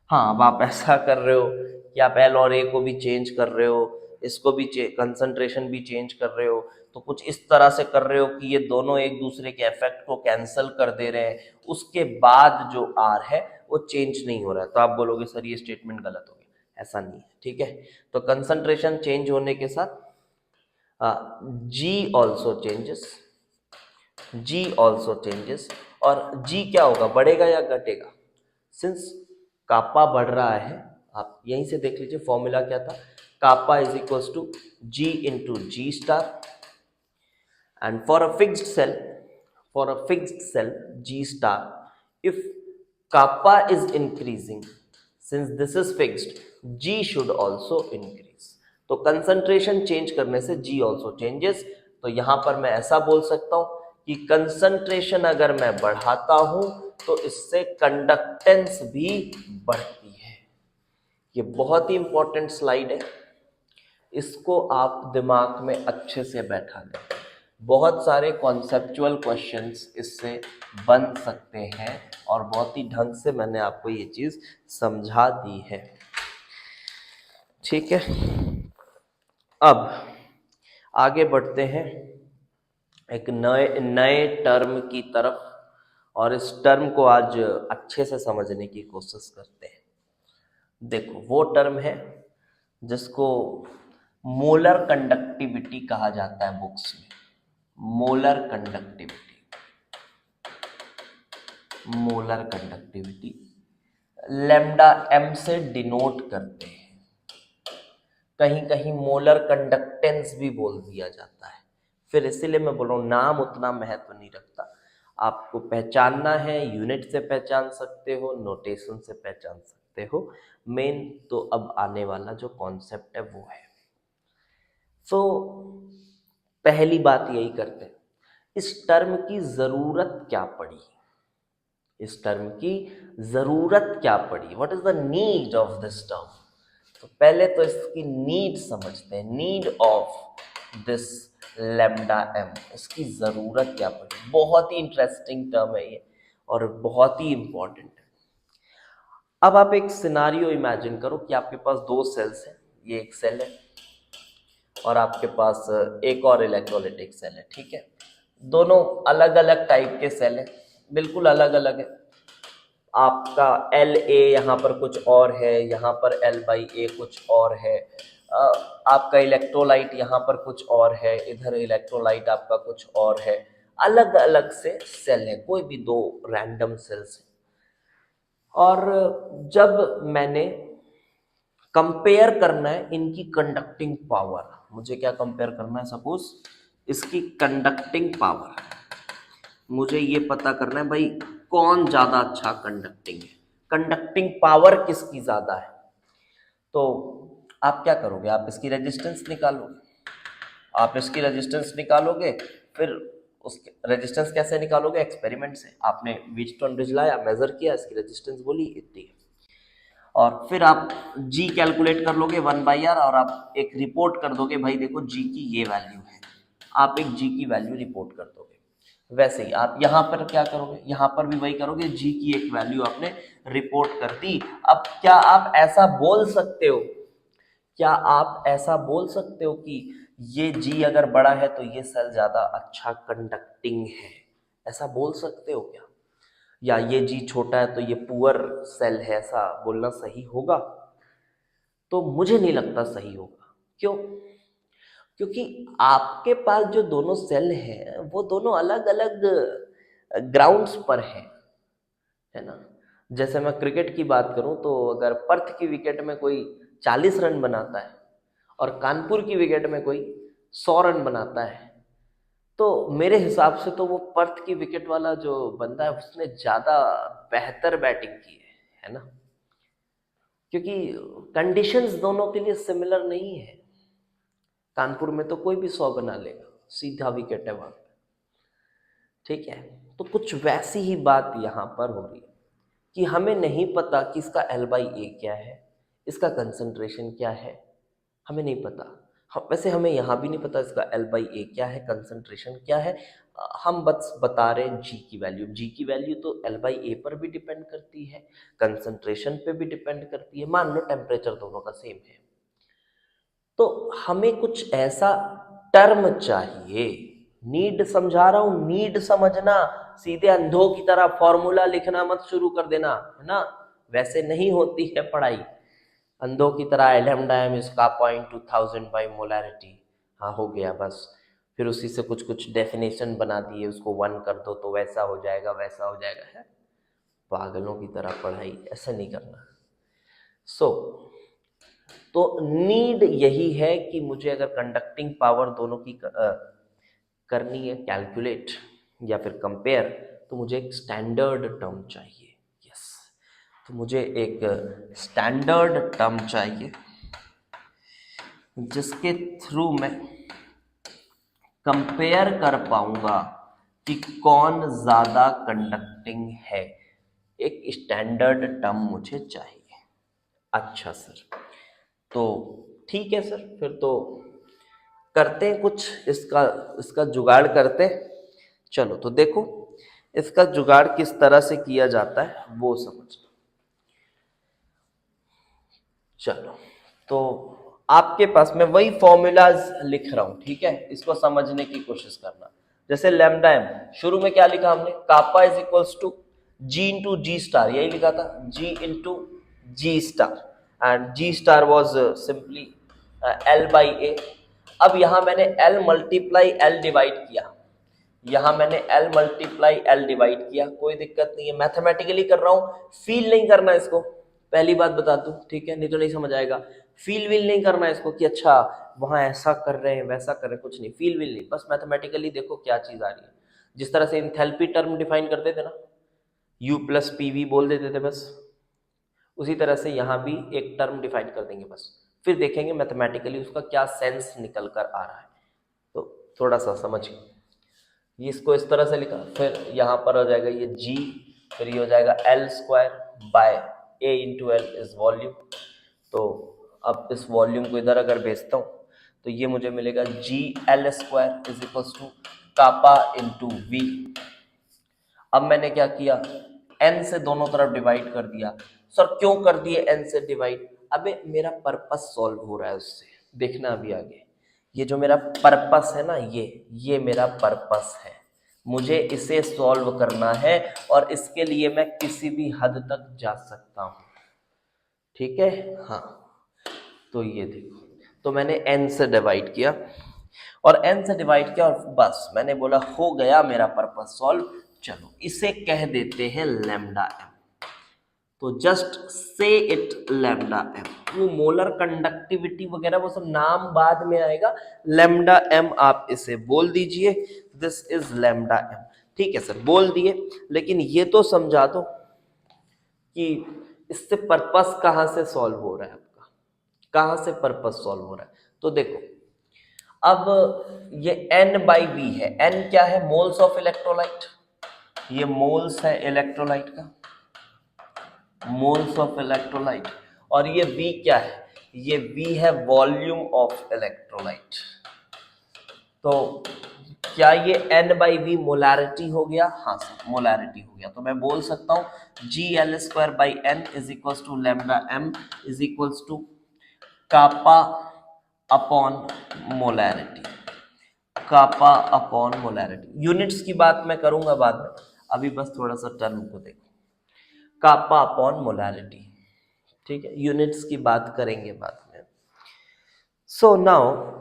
हाँ, अब आप ऐसा कर रहे हो कि आप L और A को भी चेंज कर रहे हो, इसको भी कंसंट्रेशन भी चेंज कर रहे हो, तो कुछ इस तरह से कर रहे हो कि ये दोनों एक दूसरे के इफेक्ट को कैंसिल कर दे रहे हैं, उसके बाद जो R है वो चेंज नहीं हो रहा है। तो आप बोलोगे सर ये स्टेटमेंट गलत हो गया। ऐसा नहीं है, ठीक है। तो कंसंट्रेशन चेंज होने के साथ G also changes, G also changes. और G क्या होगा, बढ़ेगा या घटेगा? सिंस कापा बढ़ रहा है, आप यहीं से देख लीजिए फॉर्मूला क्या था, kappa is equal to G into G star. And for a fixed cell G star, if kappa is increasing, since this is fixed, G should also increase। तो कंसंट्रेशन चेंज करने से G also changes। तो यहां पर मैं ऐसा बोल सकता हूं कि कंसंट्रेशन अगर मैं बढ़ाता हूं तो इससे कंडक्टेंस भी बढ़ती है। ये बहुत ही इंपॉर्टेंट स्लाइड है, इसको आप दिमाग में अच्छे से बैठा लें। बहुत सारे कॉन्सेप्चुअल क्वेश्चंस इससे बन सकते हैं और बहुत ही ढंग से मैंने आपको ये चीज़ समझा दी है। ठीक है, अब आगे बढ़ते हैं एक नए टर्म की तरफ, और इस टर्म को आज अच्छे से समझने की कोशिश करते हैं। देखो, वो टर्म है जिसको मोलर कंडक्टिविटी कहा जाता है बुक्स में। Molar conductivity, molar conductivity. Lambda M से डिनोट करते हैं, कहीं कहीं मोलर कंडक्टेंस भी बोल दिया जाता है। फिर इसीलिए मैं बोल रहा हूँ नाम उतना महत्व नहीं रखता, आपको पहचानना है, यूनिट से पहचान सकते हो, नोटेशन से पहचान सकते हो, मेन तो अब आने वाला जो कॉन्सेप्ट है वो है। तो पहली बात यही करते हैं, इस टर्म की जरूरत क्या पड़ी, इस टर्म की जरूरत क्या पड़ी, what is the need of this term. तो पहले तो इसकी नीड समझते हैं, need of this lambda M, इसकी जरूरत क्या पड़ी। बहुत ही इंटरेस्टिंग टर्म है ये और बहुत ही इंपॉर्टेंट है। अब आप एक सिनारियो इमेजिन करो कि आपके पास दो सेल्स हैं, ये एक सेल है और आपके पास एक और इलेक्ट्रोलाइटिक सेल है, ठीक है। दोनों अलग अलग टाइप के सेल हैं, बिल्कुल अलग अलग है। आपका एल ए यहाँ पर कुछ और है, यहाँ पर एल बाई ए कुछ और है, आपका इलेक्ट्रोलाइट यहाँ पर कुछ और है, इधर इलेक्ट्रोलाइट आपका कुछ और है। अलग अलग से सेल है, कोई भी दो रैंडम सेल्स है। और जब मैंने कंपेयर करना है इनकी कंडक्टिंग पावर, मुझे क्या कंपेयर करना है, सपोज इसकी कंडक्टिंग पावर, मुझे ये पता करना है भाई कौन ज्यादा अच्छा कंडक्टिंग है, कंडक्टिंग पावर किसकी ज्यादा है। तो आप क्या करोगे, आप इसकी रेजिस्टेंस निकालोगे, आप इसकी रेजिस्टेंस निकालोगे, फिर उसके रेजिस्टेंस कैसे निकालोगे, एक्सपेरिमेंट से। आपने व्हीटस्टोन ब्रिज लाया, मेजर किया, इसकी रेजिस्टेंस बोली इतनी है, और फिर आप जी कैलकुलेट कर लोगे 1/r और आप एक रिपोर्ट कर दोगे, भाई देखो जी की ये वैल्यू है, आप एक जी की वैल्यू रिपोर्ट कर दोगे। वैसे ही आप यहाँ पर क्या करोगे, यहाँ पर भी वही करोगे, जी की एक वैल्यू आपने रिपोर्ट कर दी। अब क्या आप ऐसा बोल सकते हो, क्या आप ऐसा बोल सकते हो कि ये जी अगर बड़ा है तो ये सेल ज्यादा अच्छा कंडक्टिंग है, ऐसा बोल सकते हो क्या? या ये जी छोटा है तो ये पुअर सेल है, ऐसा बोलना सही होगा? तो मुझे नहीं लगता सही होगा। क्यों? क्योंकि आपके पास जो दोनों सेल हैं वो दोनों अलग अलग ग्राउंड्स पर हैं, है ना। जैसे मैं क्रिकेट की बात करूं तो अगर पर्थ की विकेट में कोई 40 रन बनाता है और कानपुर की विकेट में कोई 100 रन बनाता है, तो मेरे हिसाब से तो वो पर्थ की विकेट वाला जो बंदा है उसने ज्यादा बेहतर बैटिंग की है ना, क्योंकि कंडीशंस दोनों के लिए सिमिलर नहीं है। कानपुर में तो कोई भी 100 बना लेगा, सीधा विकेट है वहां पे, ठीक है। तो कुछ वैसी ही बात यहाँ पर हो रही है कि हमें नहीं पता कि इसका एल बाई ए क्या है, इसका कंसंट्रेशन क्या है, हमें नहीं पता। वैसे हमें यहाँ भी नहीं पता इसका एल बाई ए क्या है, कंसंट्रेशन क्या है। हम बस बता रहे हैं जी की वैल्यू, जी की वैल्यू तो एल बाई ए पर भी डिपेंड करती है, कंसंट्रेशन पे भी डिपेंड करती है, मान लो टेम्परेचर दोनों का सेम है। तो हमें कुछ ऐसा टर्म चाहिए, नीड समझा रहा हूं, नीड समझना, सीधे अंधों की तरह फॉर्मूला लिखना मत शुरू कर देना, है ना। वैसे नहीं होती है पढ़ाई, अंधों की तरह लैम्डा एम इसका 0.2000 बाई मोलैरिटी, हाँ हो गया बस। फिर उसी से कुछ कुछ डेफिनेशन बना दिए, उसको 1 कर दो तो वैसा हो जाएगा, वैसा हो जाएगा, है पागलों की तरह पढ़ाई, ऐसा नहीं करना। तो नीड यही है कि मुझे अगर कंडक्टिंग पावर दोनों की करनी है कैलकुलेट या फिर कंपेयर, तो मुझे एक स्टैंडर्ड टर्म चाहिए। यस, तो मुझे एक स्टैंडर्ड टर्म चाहिए जिसके थ्रू मैं कंपेयर कर पाऊंगा कि कौन ज्यादा कंडक्टिंग है। एक स्टैंडर्ड टर्म मुझे चाहिए। अच्छा सर, तो ठीक है सर, फिर तो करते हैं कुछ इसका इसका जुगाड़ करते हैं। चलो तो देखो इसका जुगाड़ किस तरह से किया जाता है वो समझ। चलो तो आपके पास मैं वही फॉर्मूलाज लिख रहा हूं, ठीक है, इसको समझने की कोशिश करना। जैसे लैम्डा एम, शुरू में क्या लिखा हमने, kappa is equals to G into G star, यही लिखा था, G into G star, and G star was simply L by A. अब यहां मैंने एल मल्टीप्लाई एल डिवाइड किया, यहाँ मैंने L मल्टीप्लाई L डिवाइड किया, कोई दिक्कत नहीं है, मैथमेटिकली कर रहा हूँ, फील नहीं करना इसको, पहली बात बता दूं, ठीक है, नहीं तो नहीं समझ आएगा। फील विल नहीं करना इसको कि अच्छा वहां ऐसा कर रहे हैं वैसा कर रहे हैं, कुछ नहीं, फील विल नहीं, बस मैथमेटिकली देखो क्या चीज आ रही है। जिस तरह से इंथैल्पी टर्म डिफाइन करते थे ना, U प्लस PV बोल देते थे, बस उसी तरह से यहाँ भी एक टर्म डिफाइन कर देंगे बस, फिर देखेंगे मैथमेटिकली उसका क्या सेंस निकल कर आ रहा है। तो थोड़ा सा समझिए, ये इसको इस तरह से लिखा, फिर यहाँ पर हो जाएगा ये G, फिर ये हो जाएगा L square by A into L is volume. तो अब इस वॉल्यूम को इधर अगर भेजता हूँ तो ये मुझे मिलेगा GL square is equal to kappa into V। अब मैंने क्या किया, N से दोनों तरफ डिवाइड कर दिया। सर क्यों कर दिए N से डिवाइड? अबे मेरा पर्पस सॉल्व हो रहा है उससे, देखना अभी आगे। ये जो मेरा पर्पस है ना, ये मेरा पर्पस है, मुझे इसे सॉल्व करना है और इसके लिए मैं किसी भी हद तक जा सकता हूं, ठीक है। हाँ, तो ये देखो, तो मैंने N से डिवाइड किया और N से डिवाइड किया और बस मैंने बोला हो गया मेरा पर्पस सॉल्व। चलो इसे कह देते हैं लैम्डा m। तो just say it lambda m, वो मोलर कंडक्टिविटी वगैरह वो सब नाम बाद में आएगा, लैम्डा m आप इसे बोल दीजिए, दिस इज लैम्डा m। ठीक है सर, बोल दिए, लेकिन ये तो समझा दो कि इससे पर्पस कहां से सॉल्व हो रहा है आपका, कहां से पर्पस सॉल्व हो रहा है। तो देखो अब ये N/V है, N क्या है, मोल्स ऑफ इलेक्ट्रोलाइट, ये मोल्स है इलेक्ट्रोलाइट का, मोल्स ऑफ इलेक्ट्रोलाइट, और ये V क्या है, ये V है वॉल्यूम ऑफ इलेक्ट्रोलाइट। तो क्या ये N/V मोलैरिटी हो गया? हाँ सर, मोलैरिटी हो गया। तो मैं बोल सकता हूं GL square by N is equals to lambda M is equals to kappa upon molarity, kappa upon molarity. Units की बात मैं करूंगा बाद में, अभी बस थोड़ा सा टर्म को देखो, कापा अपॉन मोलैरिटी, ठीक है, यूनिट्स की बात करेंगे बाद में। सो नाउ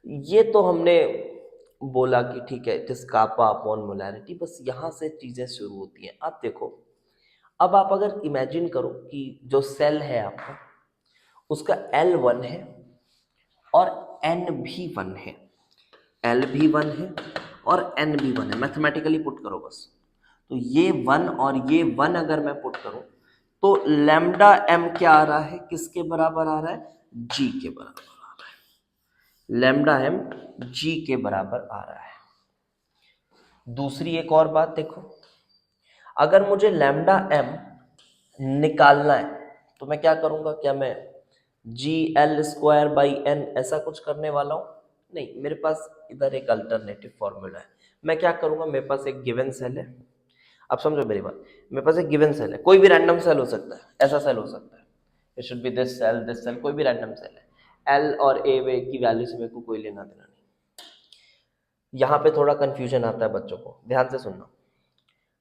ये तो हमने बोला कि ठीक है it is kappa upon molarity, बस यहां से चीजें शुरू होती हैं। अब देखो, अब आप अगर इमेजिन करो कि जो सेल है आपका, उसका L1 है और N भी 1 है, L भी 1 है और N भी 1 है, मैथमेटिकली पुट करो बस। तो ये 1 और ये 1 अगर मैं पुट करूं तो लैम्डा M क्या आ रहा है, किसके बराबर आ रहा है, G के बराबर आ रहा है, लैम्डा M G के बराबर आ रहा है। दूसरी एक और बात देखो, अगर मुझे लैम्डा M निकालना है तो मैं क्या करूंगा, क्या मैं GL स्क्वायर बाई N ऐसा कुछ करने वाला हूं? नहीं, मेरे पास इधर एक अल्टरनेटिव फॉर्मूला है। मैं क्या करूंगा, मेरे पास एक गिवन सेल है, आप समझो मेरी बात, मेरे पास एक गिवन सेल है, कोई भी रैंडम सेल हो सकता है, ऐसा सेल हो सकता है, it should be this cell, कोई भी रैंडम सेल है, L और A वे की वैल्यू से मेरे को कोई लेना देना नहीं। यहाँ पे थोड़ा कंफ्यूजन आता है बच्चों को, ध्यान से सुनना।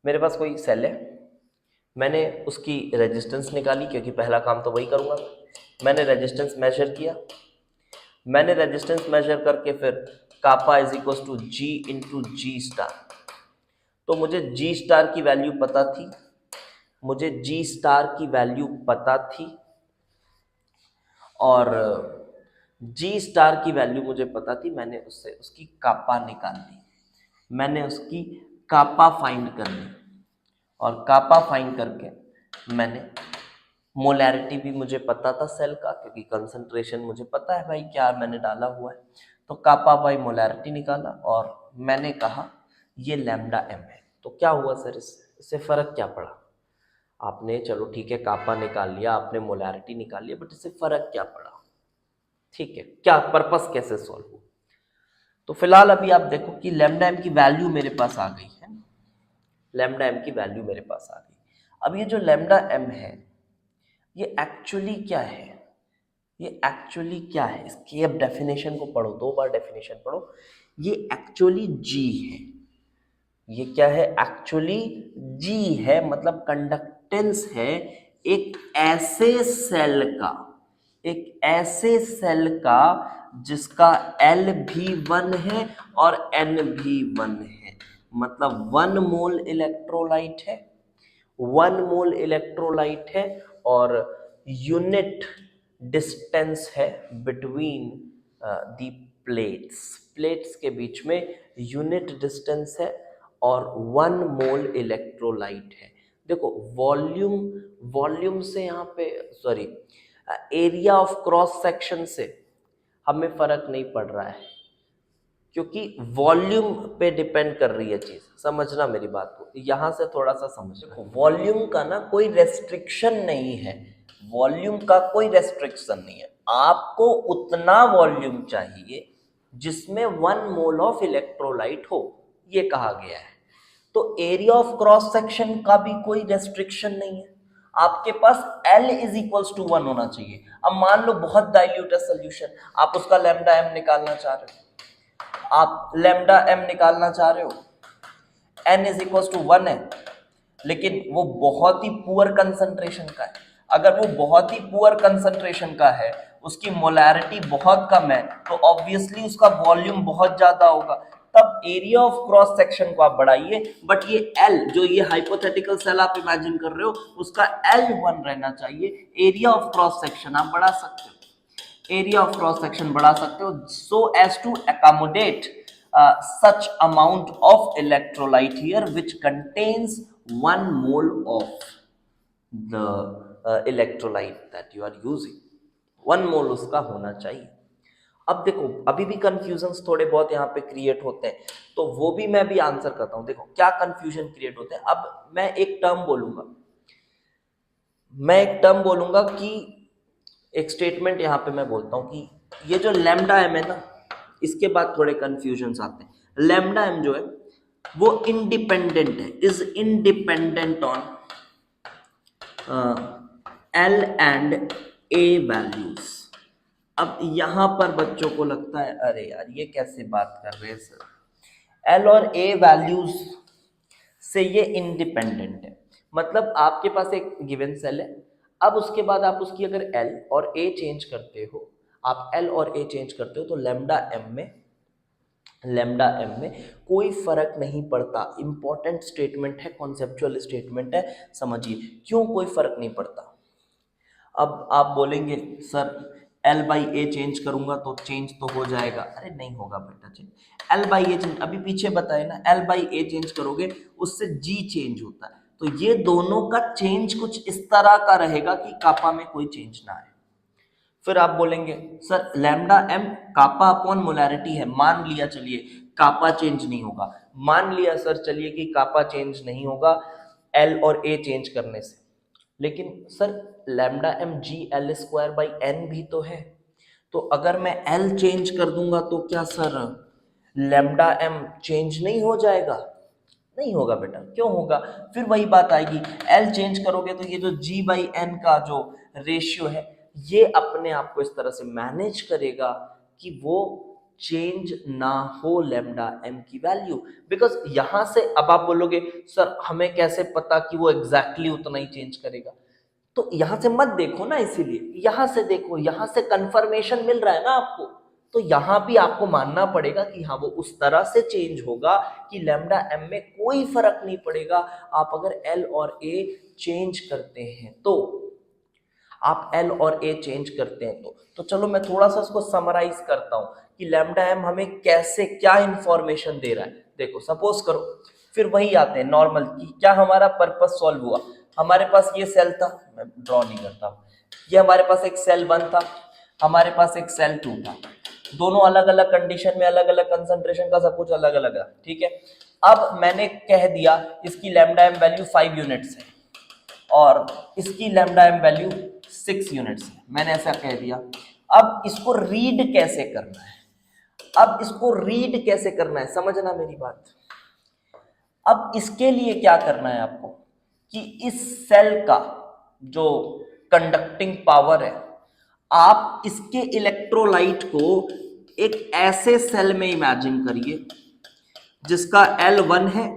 मेरे पास कोई सेल है, मैंने उसकी रेजिस्टेंस निकाली, क्योंकि पहला काम तो वही करूंगा। मैंने रेजिस्टेंस मेजर किया, मैंने रेजिस्टेंस मेजर करके फिर kappa is equal to G into G star. तो मुझे G स्टार की वैल्यू पता थी, मुझे G स्टार की वैल्यू पता थी और G स्टार की वैल्यू मुझे पता थी, मैंने उससे उसकी कापा निकाल ली, मैंने उसकी कापा फाइंड कर ली और कापा फाइंड करके मैंने मोलैरिटी भी मुझे पता था सेल का, क्योंकि कंसंट्रेशन मुझे पता है भाई क्या मैंने डाला हुआ है, तो कापा बाई मोलैरिटी निकाला और मैंने कहा ये लैम्डा M है। तो क्या हुआ सर, इससे फर्क क्या पड़ा? आपने चलो ठीक है कापा निकाल लिया, आपने मोलैरिटी निकाल लिया, बट इससे फर्क क्या पड़ा? ठीक है, क्या पर्पस कैसे सॉल्व हो? तो फिलहाल अभी आप देखो कि लैम्डा M की वैल्यू मेरे पास आ गई है, लैम्डा M की वैल्यू मेरे पास आ गई। अब ये जो लैम्डा M है ये एक्चुअली क्या है, ये एक्चुअली क्या है, इसकी अब डेफिनेशन को पढ़ो, 2 बार डेफिनेशन पढ़ो। ये एक्चुअली G है, ये क्या है, एक्चुअली G है, मतलब कंडक्टेंस है एक ऐसे सेल का, एक ऐसे सेल का जिसका L भी 1 है और N भी 1 है, मतलब 1 मोल इलेक्ट्रोलाइट है, 1 मोल इलेक्ट्रोलाइट है और यूनिट डिस्टेंस है बिटवीन दी प्लेट्स, प्लेट्स के बीच में यूनिट डिस्टेंस है और 1 मोल इलेक्ट्रोलाइट है। देखो वॉल्यूम, वॉल्यूम से यहाँ पे sorry area of cross section से हमें फर्क नहीं पड़ रहा है, क्योंकि वॉल्यूम पे डिपेंड कर रही है चीज। समझना मेरी बात को, यहां से थोड़ा सा समझो। वॉल्यूम का ना कोई रेस्ट्रिक्शन नहीं है, वॉल्यूम का कोई रेस्ट्रिक्शन नहीं है। आपको उतना वॉल्यूम चाहिए जिसमें 1 मोल ऑफ इलेक्ट्रोलाइट हो, ये कहा गया है। तो एरिया ऑफ क्रॉस सेक्शन का भी कोई रेस्ट्रिक्शन नहीं है, आपके पास L इज इक्वल्स टू 1 होना चाहिए। अब मान लो बहुत डाइल्यूट है सोल्यूशन, आप उसका लैम्डा m निकालना चाह रहे हो, आप लैम्डा m निकालना चाह रहे हो, n इज इक्वल्स टू 1 है, लेकिन वो बहुत ही पुअर कंसंट्रेशन का है। अगर वो बहुत ही पुअर कंसंट्रेशन का है, उसकी मोलैरिटी बहुत कम है, तो ऑब्वियसली उसका वॉल्यूम बहुत ज्यादा होगा, तब एरिया ऑफ क्रॉस सेक्शन को आप बढ़ाइए, बट ये L जो ये हाइपोथेटिकल सेल आप इमेजिन कर रहे हो उसका L1 रहना चाहिए। एरिया ऑफ क्रॉस सेक्शन आप बढ़ा सकते हो, एरिया ऑफ क्रॉस सेक्शन बढ़ा सकते हो so as to accommodate such amount of electrolyte here which contains 1 mole of the electrolyte that you are using, 1 mole उसका होना चाहिए। अब देखो अभी भी कंफ्यूजन्स थोड़े बहुत यहाँ पे क्रिएट होते हैं, तो वो भी मैं भी आंसर करता हूँ। देखो क्या कंफ्यूजन क्रिएट होते हैं। अब मैं एक टर्म बोलूंगा कि एक स्टेटमेंट यहाँ पे मैं बोलता हूँ कि ये जो लैम्डा एम है ना, इसके बाद थोड़े कंफ्यूजन्स आते हैं। लैम्डा एम जो है वो इंडिपेंडेंट है, is independent on L and A values. अब यहां पर बच्चों को लगता है अरे यार ये कैसे बात कर रहे हैं सर, L और A वैल्यूज से ये इंडिपेंडेंट है। मतलब आपके पास एक गिवन सेल है, अब उसके बाद आप उसकी अगर L और A चेंज करते हो, आप L और A चेंज करते हो तो लैम्डा एम में कोई फर्क नहीं पड़ता। इंपॉर्टेंट स्टेटमेंट है, कॉन्सेप्चुअल स्टेटमेंट है, समझिए क्यों कोई फर्क नहीं पड़ता। अब आप बोलेंगे sir L by A change करूंगा तो चेंज तो हो जाएगा। अरे नहीं होगा बेटा change, L by A change अभी पीछे बताए ना, L बाई ए चेंज करोगे उससे G चेंज होता है, तो ये दोनों का चेंज कुछ इस तरह का रहेगा कि कापा में कोई चेंज ना आए। फिर आप बोलेंगे सर लैम्डा एम कापा अपॉन मोलैरिटी है, मान लिया चलिए कापा चेंज नहीं होगा, मान लिया सर चलिए कि कापा चेंज नहीं होगा L और A चेंज करने से, लेकिन sir lambda M G L square by N भी तो है, तो अगर मैं L चेंज कर दूंगा तो क्या सर लैम्डा एम चेंज नहीं हो जाएगा? नहीं होगा बेटा। क्यों होगा? फिर वही बात आएगी, L चेंज करोगे तो ये जो G बाई एन का जो रेशियो है ये अपने आप को इस तरह से मैनेज करेगा कि वो चेंज ना हो लैम्डा एम की वैल्यू। बिकॉज यहां से अब आप बोलोगे सर हमें कैसे पता कि वो एग्जैक्टली उतना ही चेंज करेगा, तो यहां से मत देखो ना, इसीलिए यहां से देखो, यहां से कंफर्मेशन मिल रहा है ना आपको, तो यहां भी आपको मानना पड़ेगा कि हाँ वो उस तरह से चेंज होगा कि लैम्डा एम में कोई फर्क नहीं पड़ेगा। आप अगर एल और ए चेंज करते हैं तो, आप L और A चेंज करते हैं तो चलो मैं थोड़ा सा उसको समराइज करता हूं कि लैम्डा एम हमें कैसे क्या इंफॉर्मेशन दे रहा है। देखो सपोज करो, फिर वही आते हैं नॉर्मल कि क्या हमारा पर्पस सॉल्व हुआ। हमारे पास ये सेल था, मैं ड्रॉ नहीं करता, ये हमारे पास एक सेल 1 था, हमारे पास एक सेल 2 था, दोनों अलग अलग कंडीशन में, अलग अलग कंसंट्रेशन का, सब कुछ अलग अलग है, ठीक है। अब मैंने कह दिया इसकी लैम्डा एम वैल्यू 5 यूनिट्स है और इसकी लैम्डा एम वैल्यू 6 यूनिट्स है, मैंने ऐसा कह दिया। अब इसको रीड कैसे करना है, अब इसको रीड कैसे करना है, समझना मेरी बात। अब इसके लिए क्या करना है आपको कि इस सेल का जो कंडक्टिंग पावर है, आप इसके इलेक्ट्रोलाइट को एक ऐसे सेल में इमेजिन करिए जिसका L1 है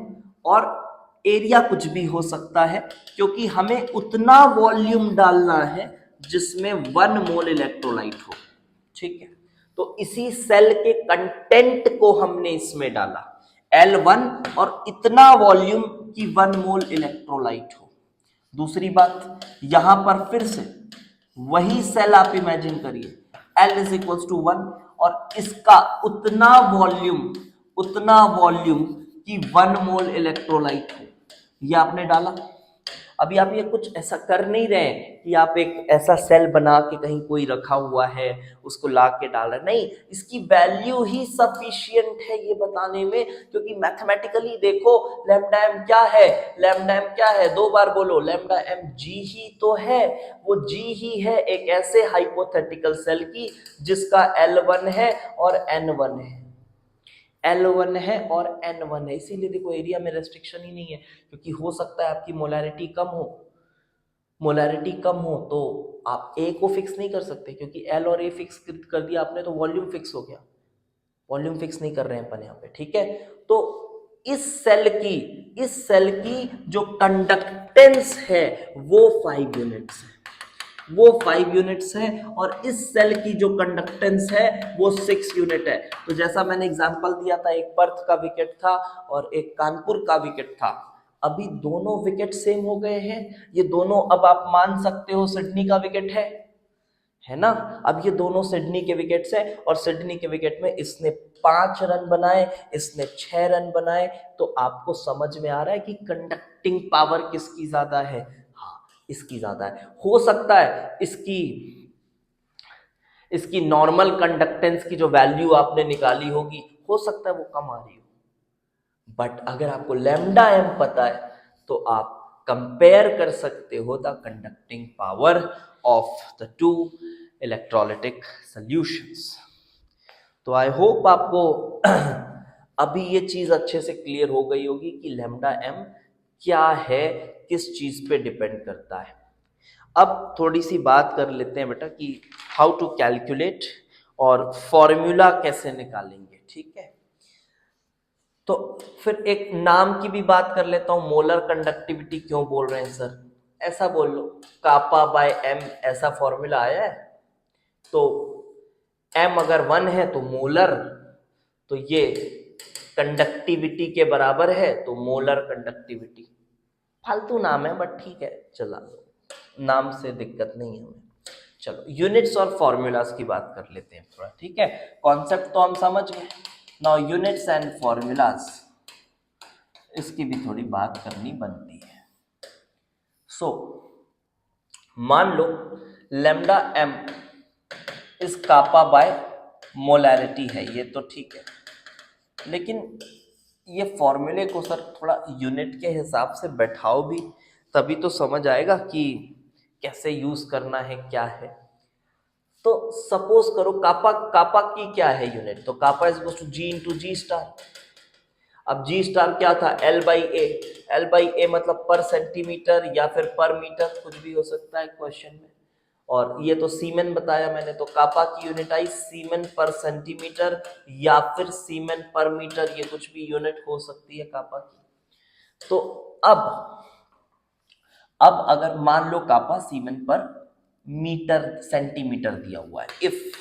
और एरिया कुछ भी हो सकता है, क्योंकि हमें उतना वॉल्यूम डालना है जिसमें 1 मोल इलेक्ट्रोलाइट हो, ठीक है। तो इसी सेल के कंटेंट को हमने इसमें डाला L1 और इतना वॉल्यूम की 1 मोल इलेक्ट्रोलाइट हो। दूसरी बात, यहां पर फिर से वही सेल आप इमेजिन करिए, L इज इक्वल टू 1 और इसका उतना वॉल्यूम कि 1 मोल इलेक्ट्रोलाइट हो, ये आपने डाला। अभी आप ये कुछ ऐसा कर नहीं रहे हैं कि आप एक ऐसा सेल बना के कहीं कोई रखा हुआ है उसको ला के डाल रहे, नहीं, इसकी वैल्यू ही सफिशिएंट है ये बताने में, क्योंकि मैथमेटिकली देखो लैम्डा एम क्या है, लैम्डा एम क्या है, 2 बार बोलो, लैम्डा एम जी ही तो है, वो जी ही है एक ऐसे हाइपोथेटिकल सेल की जिसका L1 है और N1 है, L1 है और N1 है। इसीलिए देखो एरिया में रेस्ट्रिक्शन ही नहीं है, क्योंकि हो सकता है आपकी मोलैरिटी कम हो तो आप A को फिक्स नहीं कर सकते, क्योंकि L और A फिक्स कर दिया आपने तो वॉल्यूम फिक्स हो गया, वॉल्यूम फिक्स नहीं कर रहे हैं अपन यहाँ पे, ठीक है। तो इस सेल की जो कंडक्टेंस है वो 5 यूनिट्स है, और इस सेल की जो कंडक्टेंस है वो 6 यूनिट है। तो जैसा मैंने एग्जांपल दिया था, एक पर्थ का विकेट था और एक कानपुर का विकेट था, अभी दोनों विकेट सेम हो गए हैं, ये दोनों अब आप मान सकते हो सिडनी का विकेट है ना। अब ये दोनों सिडनी के विकेट्स हैं और सिडनी के विकेट में इसने 5 रन बनाए, इसने 6 रन बनाए, तो आपको समझ में आ रहा है कि कंडक्टिंग पावर किसकी ज्यादा है, इसकी ज्यादा है। हो सकता है इसकी नॉर्मल कंडक्टेंस की जो वैल्यू आपने निकाली होगी, हो सकता है वो कम आ रही हो, बट अगर आपको लैम्डा एम पता है तो आप कंपेयर कर सकते हो the conducting power of the 2 electrolytic solutions. तो आई होप आपको अभी ये चीज अच्छे से क्लियर हो गई होगी कि लैम्डा एम क्या है, किस चीज पे डिपेंड करता है। अब थोड़ी सी बात कर लेते हैं बेटा कि हाउ टू कैलकुलेट और फॉर्मूला कैसे निकालेंगे, ठीक है। तो फिर एक नाम की भी बात कर लेता हूं, मोलर कंडक्टिविटी क्यों बोल रहे हैं सर, ऐसा बोल लो कापा बाय एम, ऐसा फॉर्मूला आया है, तो एम अगर 1 है तो मोलर, तो ये कंडक्टिविटी के बराबर है, तो मोलर कंडक्टिविटी। फालतू नाम है बट ठीक है, चला लो, नाम से दिक्कत नहीं है हमें। चलो यूनिट्स और फॉर्मूलाज की बात कर लेते हैं थोड़ा, ठीक है। कॉन्सेप्ट तो हम समझ गए, नाउ यूनिट्स एंड फॉर्मूलाज, इसकी भी थोड़ी बात करनी बनती है। सो मान लो लैम्डा एम इस कापा बाय मोलैरिटी है, ये तो ठीक है, लेकिन ये फॉर्मूले को सर थोड़ा यूनिट के हिसाब से बैठाओ भी, तभी तो समझ आएगा कि कैसे यूज करना है, क्या है। तो सपोज करो कापा की क्या है यूनिट, तो kappa is equal to G into G star. अब जी स्टार क्या था, एल बाई ए मतलब पर सेंटीमीटर या फिर पर मीटर, कुछ भी हो सकता है क्वेश्चन में, और ये तो सीमेन बताया मैंने, तो कापा की यूनिट आई सीमेन पर सेंटीमीटर या फिर सीमेन पर मीटर, ये कुछ भी यूनिट हो सकती है कापा की। तो अब अगर मान लो कापा सीमेन पर मीटर सेंटीमीटर दिया हुआ है, if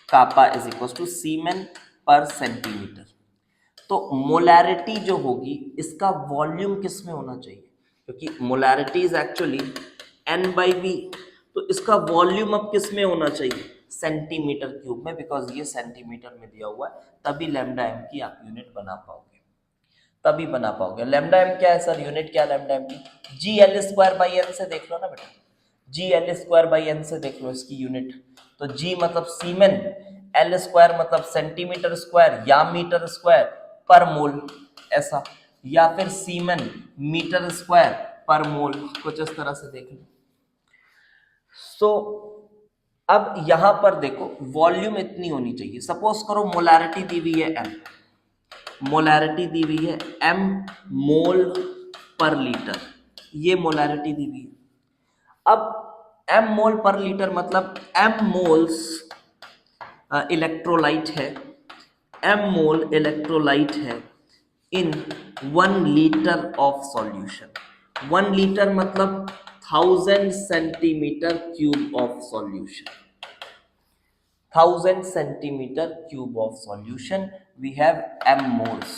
kappa is equal to siemens per centimetre, तो मोलैरिटी जो होगी इसका वॉल्यूम किस में होना चाहिए, क्योंकि मोलैरिटी इज एक्चुअली N/V, तो इसका वॉल्यूम अब किस में होना चाहिए, सेंटीमीटर क्यूब में, बिकॉज ये सेंटीमीटर में दिया हुआ है, तभी लैम्डा एम की आप यूनिट बना पाओगे। लैम्डा एम क्या है सर, यूनिट क्या लैम्डा एम की, G L square by N से देख लो ना बेटा, G L square by N से देख लो इसकी यूनिट। तो जी मतलब सीमेन, एल स्क्वायर मतलब सेंटीमीटर स्क्वायर या मीटर स्क्वायर पर मोल, ऐसा, या फिर सीमेन मीटर स्क्वायर पर मोल, कुछ इस तरह से देख लो। सो अब यहां पर देखो वॉल्यूम इतनी होनी चाहिए, सपोज करो मोलैरिटी दी हुई है एम, मोलैरिटी दी हुई है एम मोल पर लीटर, ये मोलैरिटी दी हुई है। अब एम मोल पर लीटर मतलब एम मोल्स इलेक्ट्रोलाइट है, एम मोल इलेक्ट्रोलाइट है in 1 litre of solution. 1 litre मतलब 1000 centimetre cube of solution, 1000 centimetre cube of solution we have m moles.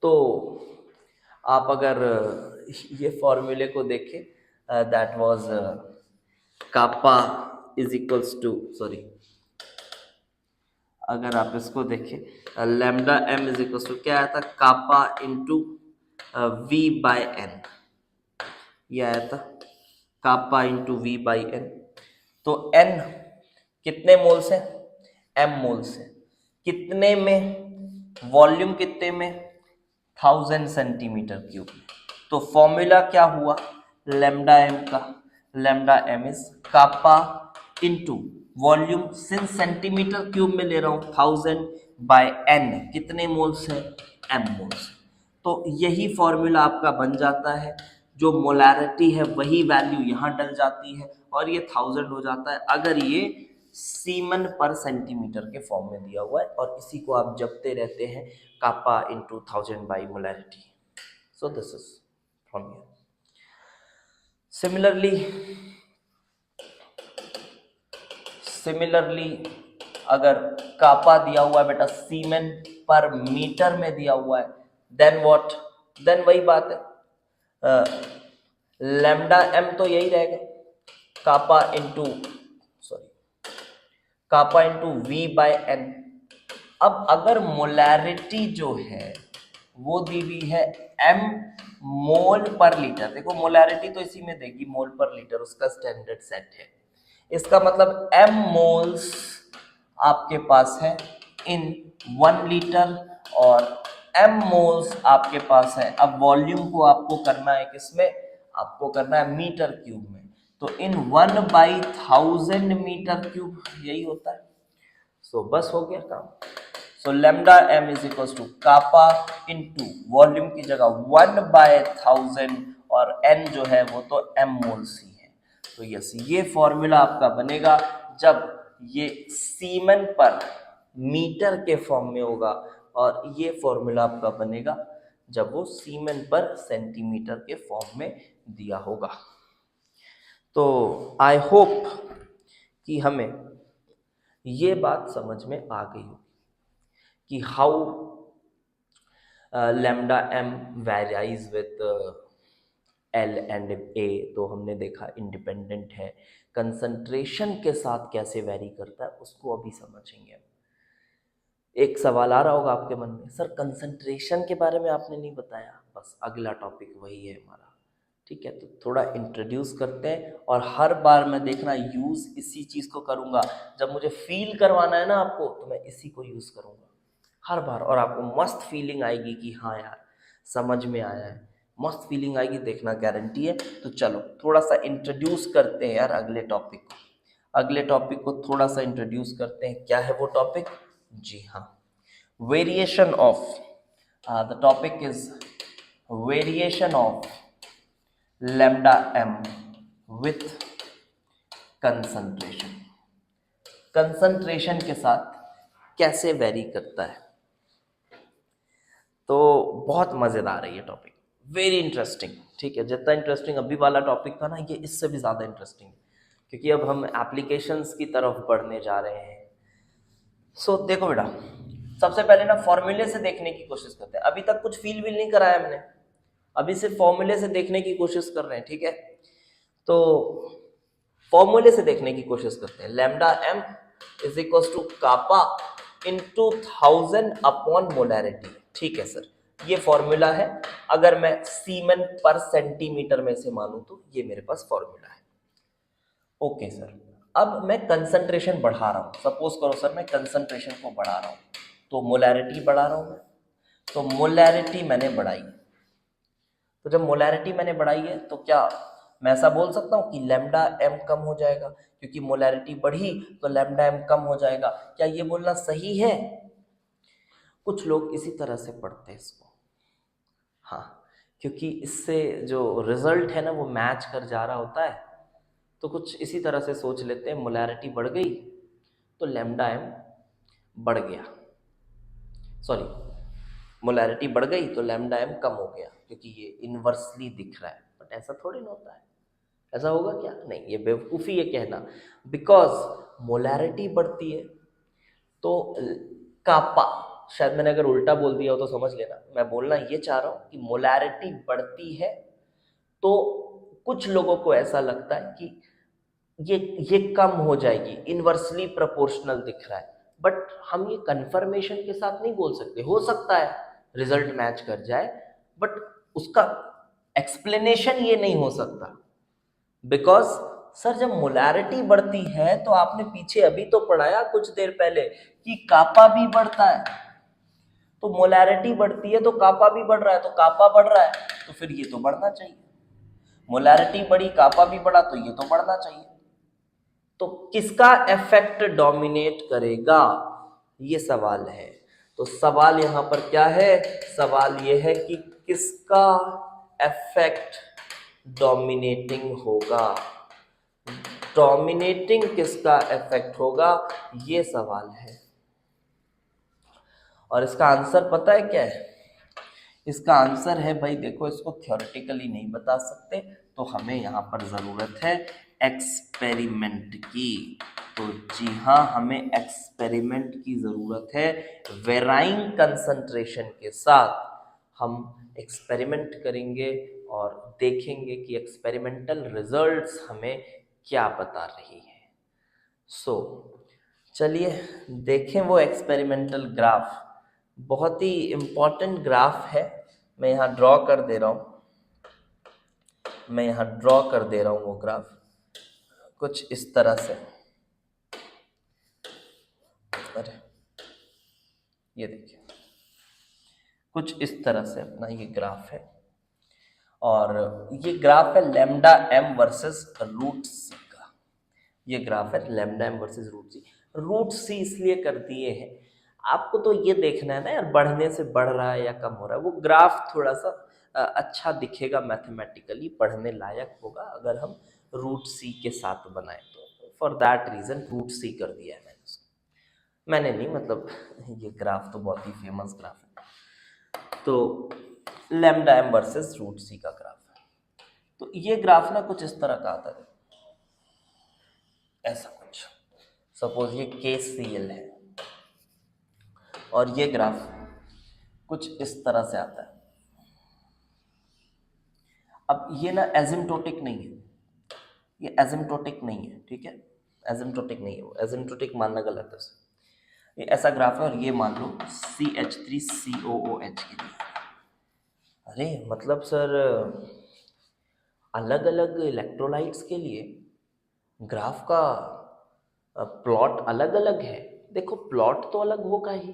तो आप अगर ये फॉर्मूले को देखें, that was kappa is equals to, sorry, अगर आप इसको देखें lambda M is equals to क्या आया था, kappa into V by N, ये आया था kappa into we by N. तो एन कितने मोल्स है, एम मोल्स है, कितने में, वॉल्यूम कितने में, 1000 सेंटीमीटर क्यूब। तो फॉर्मूला क्या हुआ लैम्डा एम का, lambda M is kappa into volume, since centimetre cube में ले रहा हूं 1000 बाय एन, कितने मोल्स है, एम मोल्स। तो यही फॉर्मूला आपका बन जाता है, जो मोलैरिटी है वही वैल्यू यहां डल जाती है और ये 1000 हो जाता है अगर ये सीमन पर सेंटीमीटर के फॉर्म में दिया हुआ है, और इसी को आप जपते रहते हैं kappa into 1000 by molarity. So this is from here. Similarly अगर कापा दिया हुआ है बेटा सीमेन पर मीटर में दिया हुआ है, देन व्हाट, देन वही बात है, लैम्डा एम तो यही रहेगा kappa into, sorry, kappa into V by N. अब अगर मोलैरिटी जो है वो दी हुई है एम मोल पर लीटर, देखो मोलैरिटी तो इसी में देगी मोल पर लीटर, उसका स्टैंडर्ड सेट है, इसका मतलब m मोल्स आपके पास है इन 1 लीटर और m मोल्स आपके पास है। अब वॉल्यूम को आपको करना है किसमें, आपको करना है मीटर क्यूब में, तो इन 1/1000 मीटर क्यूब यही होता है। सो बस हो गया काम। So lambda m is equal to kappa into volume की जगह 1/1000 और n जो है वो तो m मोल्स ही है। तो यस, ये फॉर्मूला आपका बनेगा जब ये सीमन पर मीटर के फॉर्म में होगा, और ये फॉर्मूला आपका बनेगा जब वो सीमन पर सेंटीमीटर के फॉर्म में दिया होगा। तो आई होप कि हमें ये बात समझ में आ गई होगी कि how lambda M varies with L and A. तो हमने देखा इंडिपेंडेंट है, कंसंट्रेशन के साथ कैसे वेरी करता है उसको अभी समझेंगे। एक सवाल आ रहा होगा आपके मन में, सर कंसंट्रेशन के बारे में आपने नहीं बताया। बस अगला टॉपिक वही है हमारा, ठीक है। तो थोड़ा इंट्रोड्यूस करते हैं, और हर बार मैं देखना यूज इसी चीज को करूंगा, जब मुझे फील करवाना है ना आपको तो मैं इसी को यूज करूंगा हर बार, और आपको मस्त फीलिंग आएगी कि हाँ यार समझ में आया है, मस्त फीलिंग आएगी, देखना गारंटी है। तो चलो थोड़ा सा इंट्रोड्यूस करते हैं यार अगले टॉपिक को, अगले टॉपिक को थोड़ा सा इंट्रोड्यूस करते हैं। क्या है वो टॉपिक, जी हाँ, variation of, the topic is variation of lambda M with concentration. Concentration के साथ कैसे वेरी करता है। तो बहुत मजेदार है ये टॉपिक, वेरी इंटरेस्टिंग, ठीक है। जितना इंटरेस्टिंग अभी वाला टॉपिक था ना, ये इससे भी ज्यादा इंटरेस्टिंग है, क्योंकि अब हम एप्लीकेशंस की तरफ बढ़ने जा रहे हैं। सो देखो बेटा, सबसे पहले ना फॉर्मूले से देखने की कोशिश करते हैं। अभी तक कुछ फील विल नहीं कराया हमने, अभी सिर्फ फॉर्मूले से देखने की कोशिश कर रहे हैं, ठीक है। तो फॉर्मूले से देखने की कोशिश करते हैं। Lambda M is equal to kappa into 1000 upon molarity, ठीक है सर, ये फॉर्मूला है। अगर मैं सीमन पर सेंटीमीटर में से मानूं तो ये मेरे पास फॉर्मूला है। ओके सर, अब मैं कंसंट्रेशन बढ़ा रहा हूं, सपोज करो सर मैं कंसंट्रेशन को बढ़ा रहा हूं, तो मोलैरिटी बढ़ा रहा हूं मैं, तो मोलैरिटी मैंने बढ़ाई, तो जब मोलैरिटी मैंने बढ़ाई है तो क्या मैं ऐसा बोल सकता हूं कि लैम्डा एम कम हो जाएगा, क्योंकि मोलैरिटी बढ़ी तो लैम्डा एम कम हो जाएगा। क्या ये बोलना सही है? कुछ लोग इसी तरह से पढ़ते हैं इसको, हाँ, क्योंकि इससे जो रिजल्ट है ना वो मैच कर जा रहा होता है, तो कुछ इसी तरह से सोच लेते हैं मोलैरिटी बढ़ गई तो लैम्डा एम बढ़ गया, सॉरी, मोलैरिटी बढ़ गई तो लैम्डा एम कम हो गया, क्योंकि ये इनवर्सली दिख रहा है। बट ऐसा थोड़ी ना होता है, ऐसा होगा क्या? नहीं, ये बेवकूफ़ी है कहना, बिकॉज मोलैरिटी बढ़ती है तो कापा, शायद मैंने अगर उल्टा बोल दिया हो तो समझ लेना, मैं बोलना ये चाह रहा हूँ कि मोलैरिटी बढ़ती है तो कुछ लोगों को ऐसा लगता है कि ये कम हो जाएगी, इनवर्सली प्रोपोर्शनल दिख रहा है, बट हम ये कंफर्मेशन के साथ नहीं बोल सकते। हो सकता है रिजल्ट मैच कर जाए, बट उसका एक्सप्लेनेशन ये नहीं हो सकता, बिकॉज सर जब मोलैरिटी बढ़ती है तो आपने पीछे अभी तो पढ़ाया कुछ देर पहले कि कापा भी बढ़ता है, तो मोलैरिटी बढ़ती है तो कापा भी बढ़ रहा है, तो कापा बढ़ रहा है तो फिर ये तो बढ़ना चाहिए। मोलैरिटी बढ़ी, कापा भी बढ़ा, तो ये तो बढ़ना चाहिए। तो किसका इफेक्ट डोमिनेट करेगा, ये सवाल है। तो सवाल यहां पर क्या है, सवाल ये है कि किसका इफेक्ट डोमिनेटिंग होगा, डोमिनेटिंग किसका इफेक्ट होगा, ये सवाल है। और इसका आंसर पता है क्या है, इसका आंसर है भाई देखो, इसको थ्योरेटिकली नहीं बता सकते, तो हमें यहाँ पर ज़रूरत है एक्सपेरिमेंट की। तो जी हाँ, हमें एक्सपेरिमेंट की ज़रूरत है। वेराइंग कंसंट्रेशन के साथ हम एक्सपेरिमेंट करेंगे और देखेंगे कि एक्सपेरिमेंटल रिजल्ट्स हमें क्या बता रही है। सो चलिए देखें वो एक्सपेरिमेंटल ग्राफ, बहुत ही इम्पॉर्टेंट ग्राफ है। मैं यहाँ ड्रॉ कर दे रहा हूँ, मैं यहाँ ड्रॉ कर दे रहा हूँ वो ग्राफ कुछ इस तरह से। अरे ये देखिए, कुछ इस तरह से अपना ये ग्राफ है, और ये ग्राफ है लैम्डा एम वर्सेस रूट सी का। ये ग्राफ है लैम्डा एम वर्सेस रूट सी। रूट सी इसलिए कर दिए हैं, आपको तो ये देखना है ना यार, बढ़ने से बढ़ रहा है या कम हो रहा है। वो ग्राफ थोड़ा सा अच्छा दिखेगा, मैथमेटिकली पढ़ने लायक होगा अगर हम रूट सी के साथ बनाए, तो फॉर दैट रीजन रूट सी कर दिया है मैंने उसको। मैंने नहीं, मतलब ये ग्राफ तो बहुत ही फेमस ग्राफ है। तो लैम्डा एम वर्सेस रूट सी का ग्राफ है। तो ये ग्राफ ना कुछ इस तरह का आता है, ऐसा कुछ। सपोज ये KCl है और ये ग्राफ कुछ इस तरह से आता है। अब ये ना एसिम्प्टोटिक नहीं है, ये एसिम्प्टोटिक नहीं है, ठीक है, एसिम्प्टोटिक नहीं है, वो एसिम्प्टोटिक मानना गलत है उसे। ये ऐसा ग्राफ है और ये मान लो CH3COOH के लिए। अरे मतलब सर अलग अलग इलेक्ट्रोलाइट्स के लिए ग्राफ का प्लॉट अलग अलग है। देखो प्लॉट तो अलग होगा ही,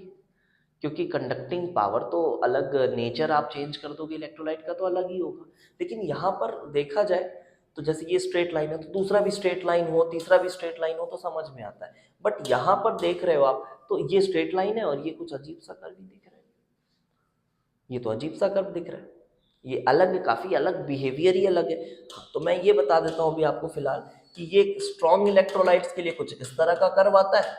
क्योंकि कंडक्टिंग पावर तो अलग, नेचर आप चेंज कर दोगे इलेक्ट्रोलाइट का तो अलग ही होगा। लेकिन यहाँ पर देखा जाए तो जैसे ये स्ट्रेट लाइन है तो दूसरा भी स्ट्रेट लाइन हो, तीसरा भी स्ट्रेट लाइन हो तो समझ में आता है। बट यहाँ पर देख रहे हो आप तो ये स्ट्रेट लाइन है और ये कुछ अजीब सा कर्व भी दिख रहा है, ये तो अजीब सा कर्व दिख रहा है, ये अलग है, काफी अलग, बिहेवियर ही अलग है। हाँ, तो मैं ये बता देता हूँ अभी आपको फिलहाल कि ये स्ट्रॉन्ग इलेक्ट्रोलाइट्स के लिए कुछ इस तरह का कर्व आता है,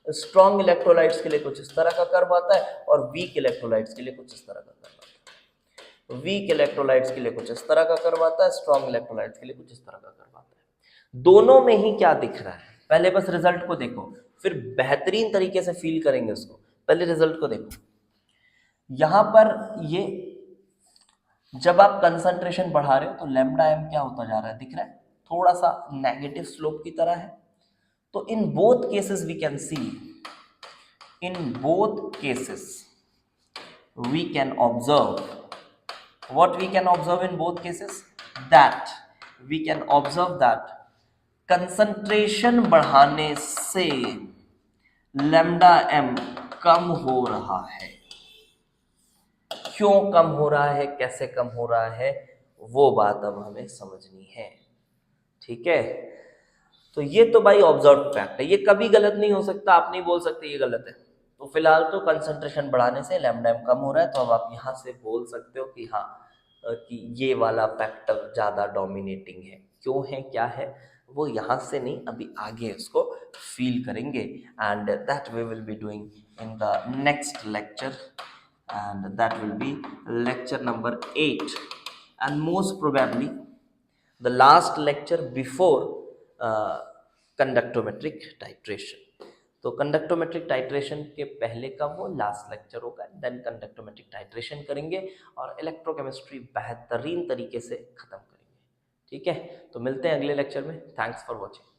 स्ट्रॉन्ग इलेक्ट्रोलाइट्स के लिए कुछ इस तरह का कर्व आता है, और वीक इलेक्ट्रोलाइट्स के लिए कुछ इस तरह का कर्व आता है। वीक इलेक्ट्रोलाइट्स के लिए कुछ इस तरह का कर्व आता है, स्ट्रॉन्ग इलेक्ट्रोलाइट्स के लिए कुछ इस तरह का कर्व आता है। दोनों में ही क्या दिख रहा है, पहले बस रिजल्ट को देखो, फिर बेहतरीन तरीके से फील करेंगे उसको। पहले रिजल्ट को देखो, यहां पर ये जब आप कंसंट्रेशन बढ़ा रहे हो तो लैम्डा एम क्या होता जा रहा है, दिख रहा है, थोड़ा सा नेगेटिव स्लोप की तरह है। तो in both cases we can see, in both cases we can observe, what we can observe in both cases, that we can observe that concentration बढ़ाने से lambda m कम हो रहा है। क्यों कम हो रहा है, कैसे कम हो रहा है, वो बात अब हमें समझनी है, ठीक है। तो ये तो भाई ऑब्जर्व फैक्ट है, ये कभी गलत नहीं हो सकता, आप नहीं बोल सकते ये गलत है। तो फिलहाल तो कंसंट्रेशन बढ़ाने से लैम्डा एम कम हो रहा है, तो अब आप यहाँ से बोल सकते हो कि हाँ कि ये वाला फैक्टर ज़्यादा डोमिनेटिंग है। क्यों है, क्या है, वो यहाँ से नहीं, अभी आगे उसको फील करेंगे, and that we will be doing in the next lecture, and that will be lecture number 8, and most probably the last lecture before conductometric titration. तो कंडक्टोमेट्रिक टाइट्रेशन के पहले का वो लास्ट लेक्चर होगा, देन कंडक्टोमेट्रिक टाइट्रेशन करेंगे और electrochemistry बेहतरीन तरीके से ख़त्म करेंगे। ठीक है, तो मिलते हैं अगले लेक्चर में। Thanks for watching.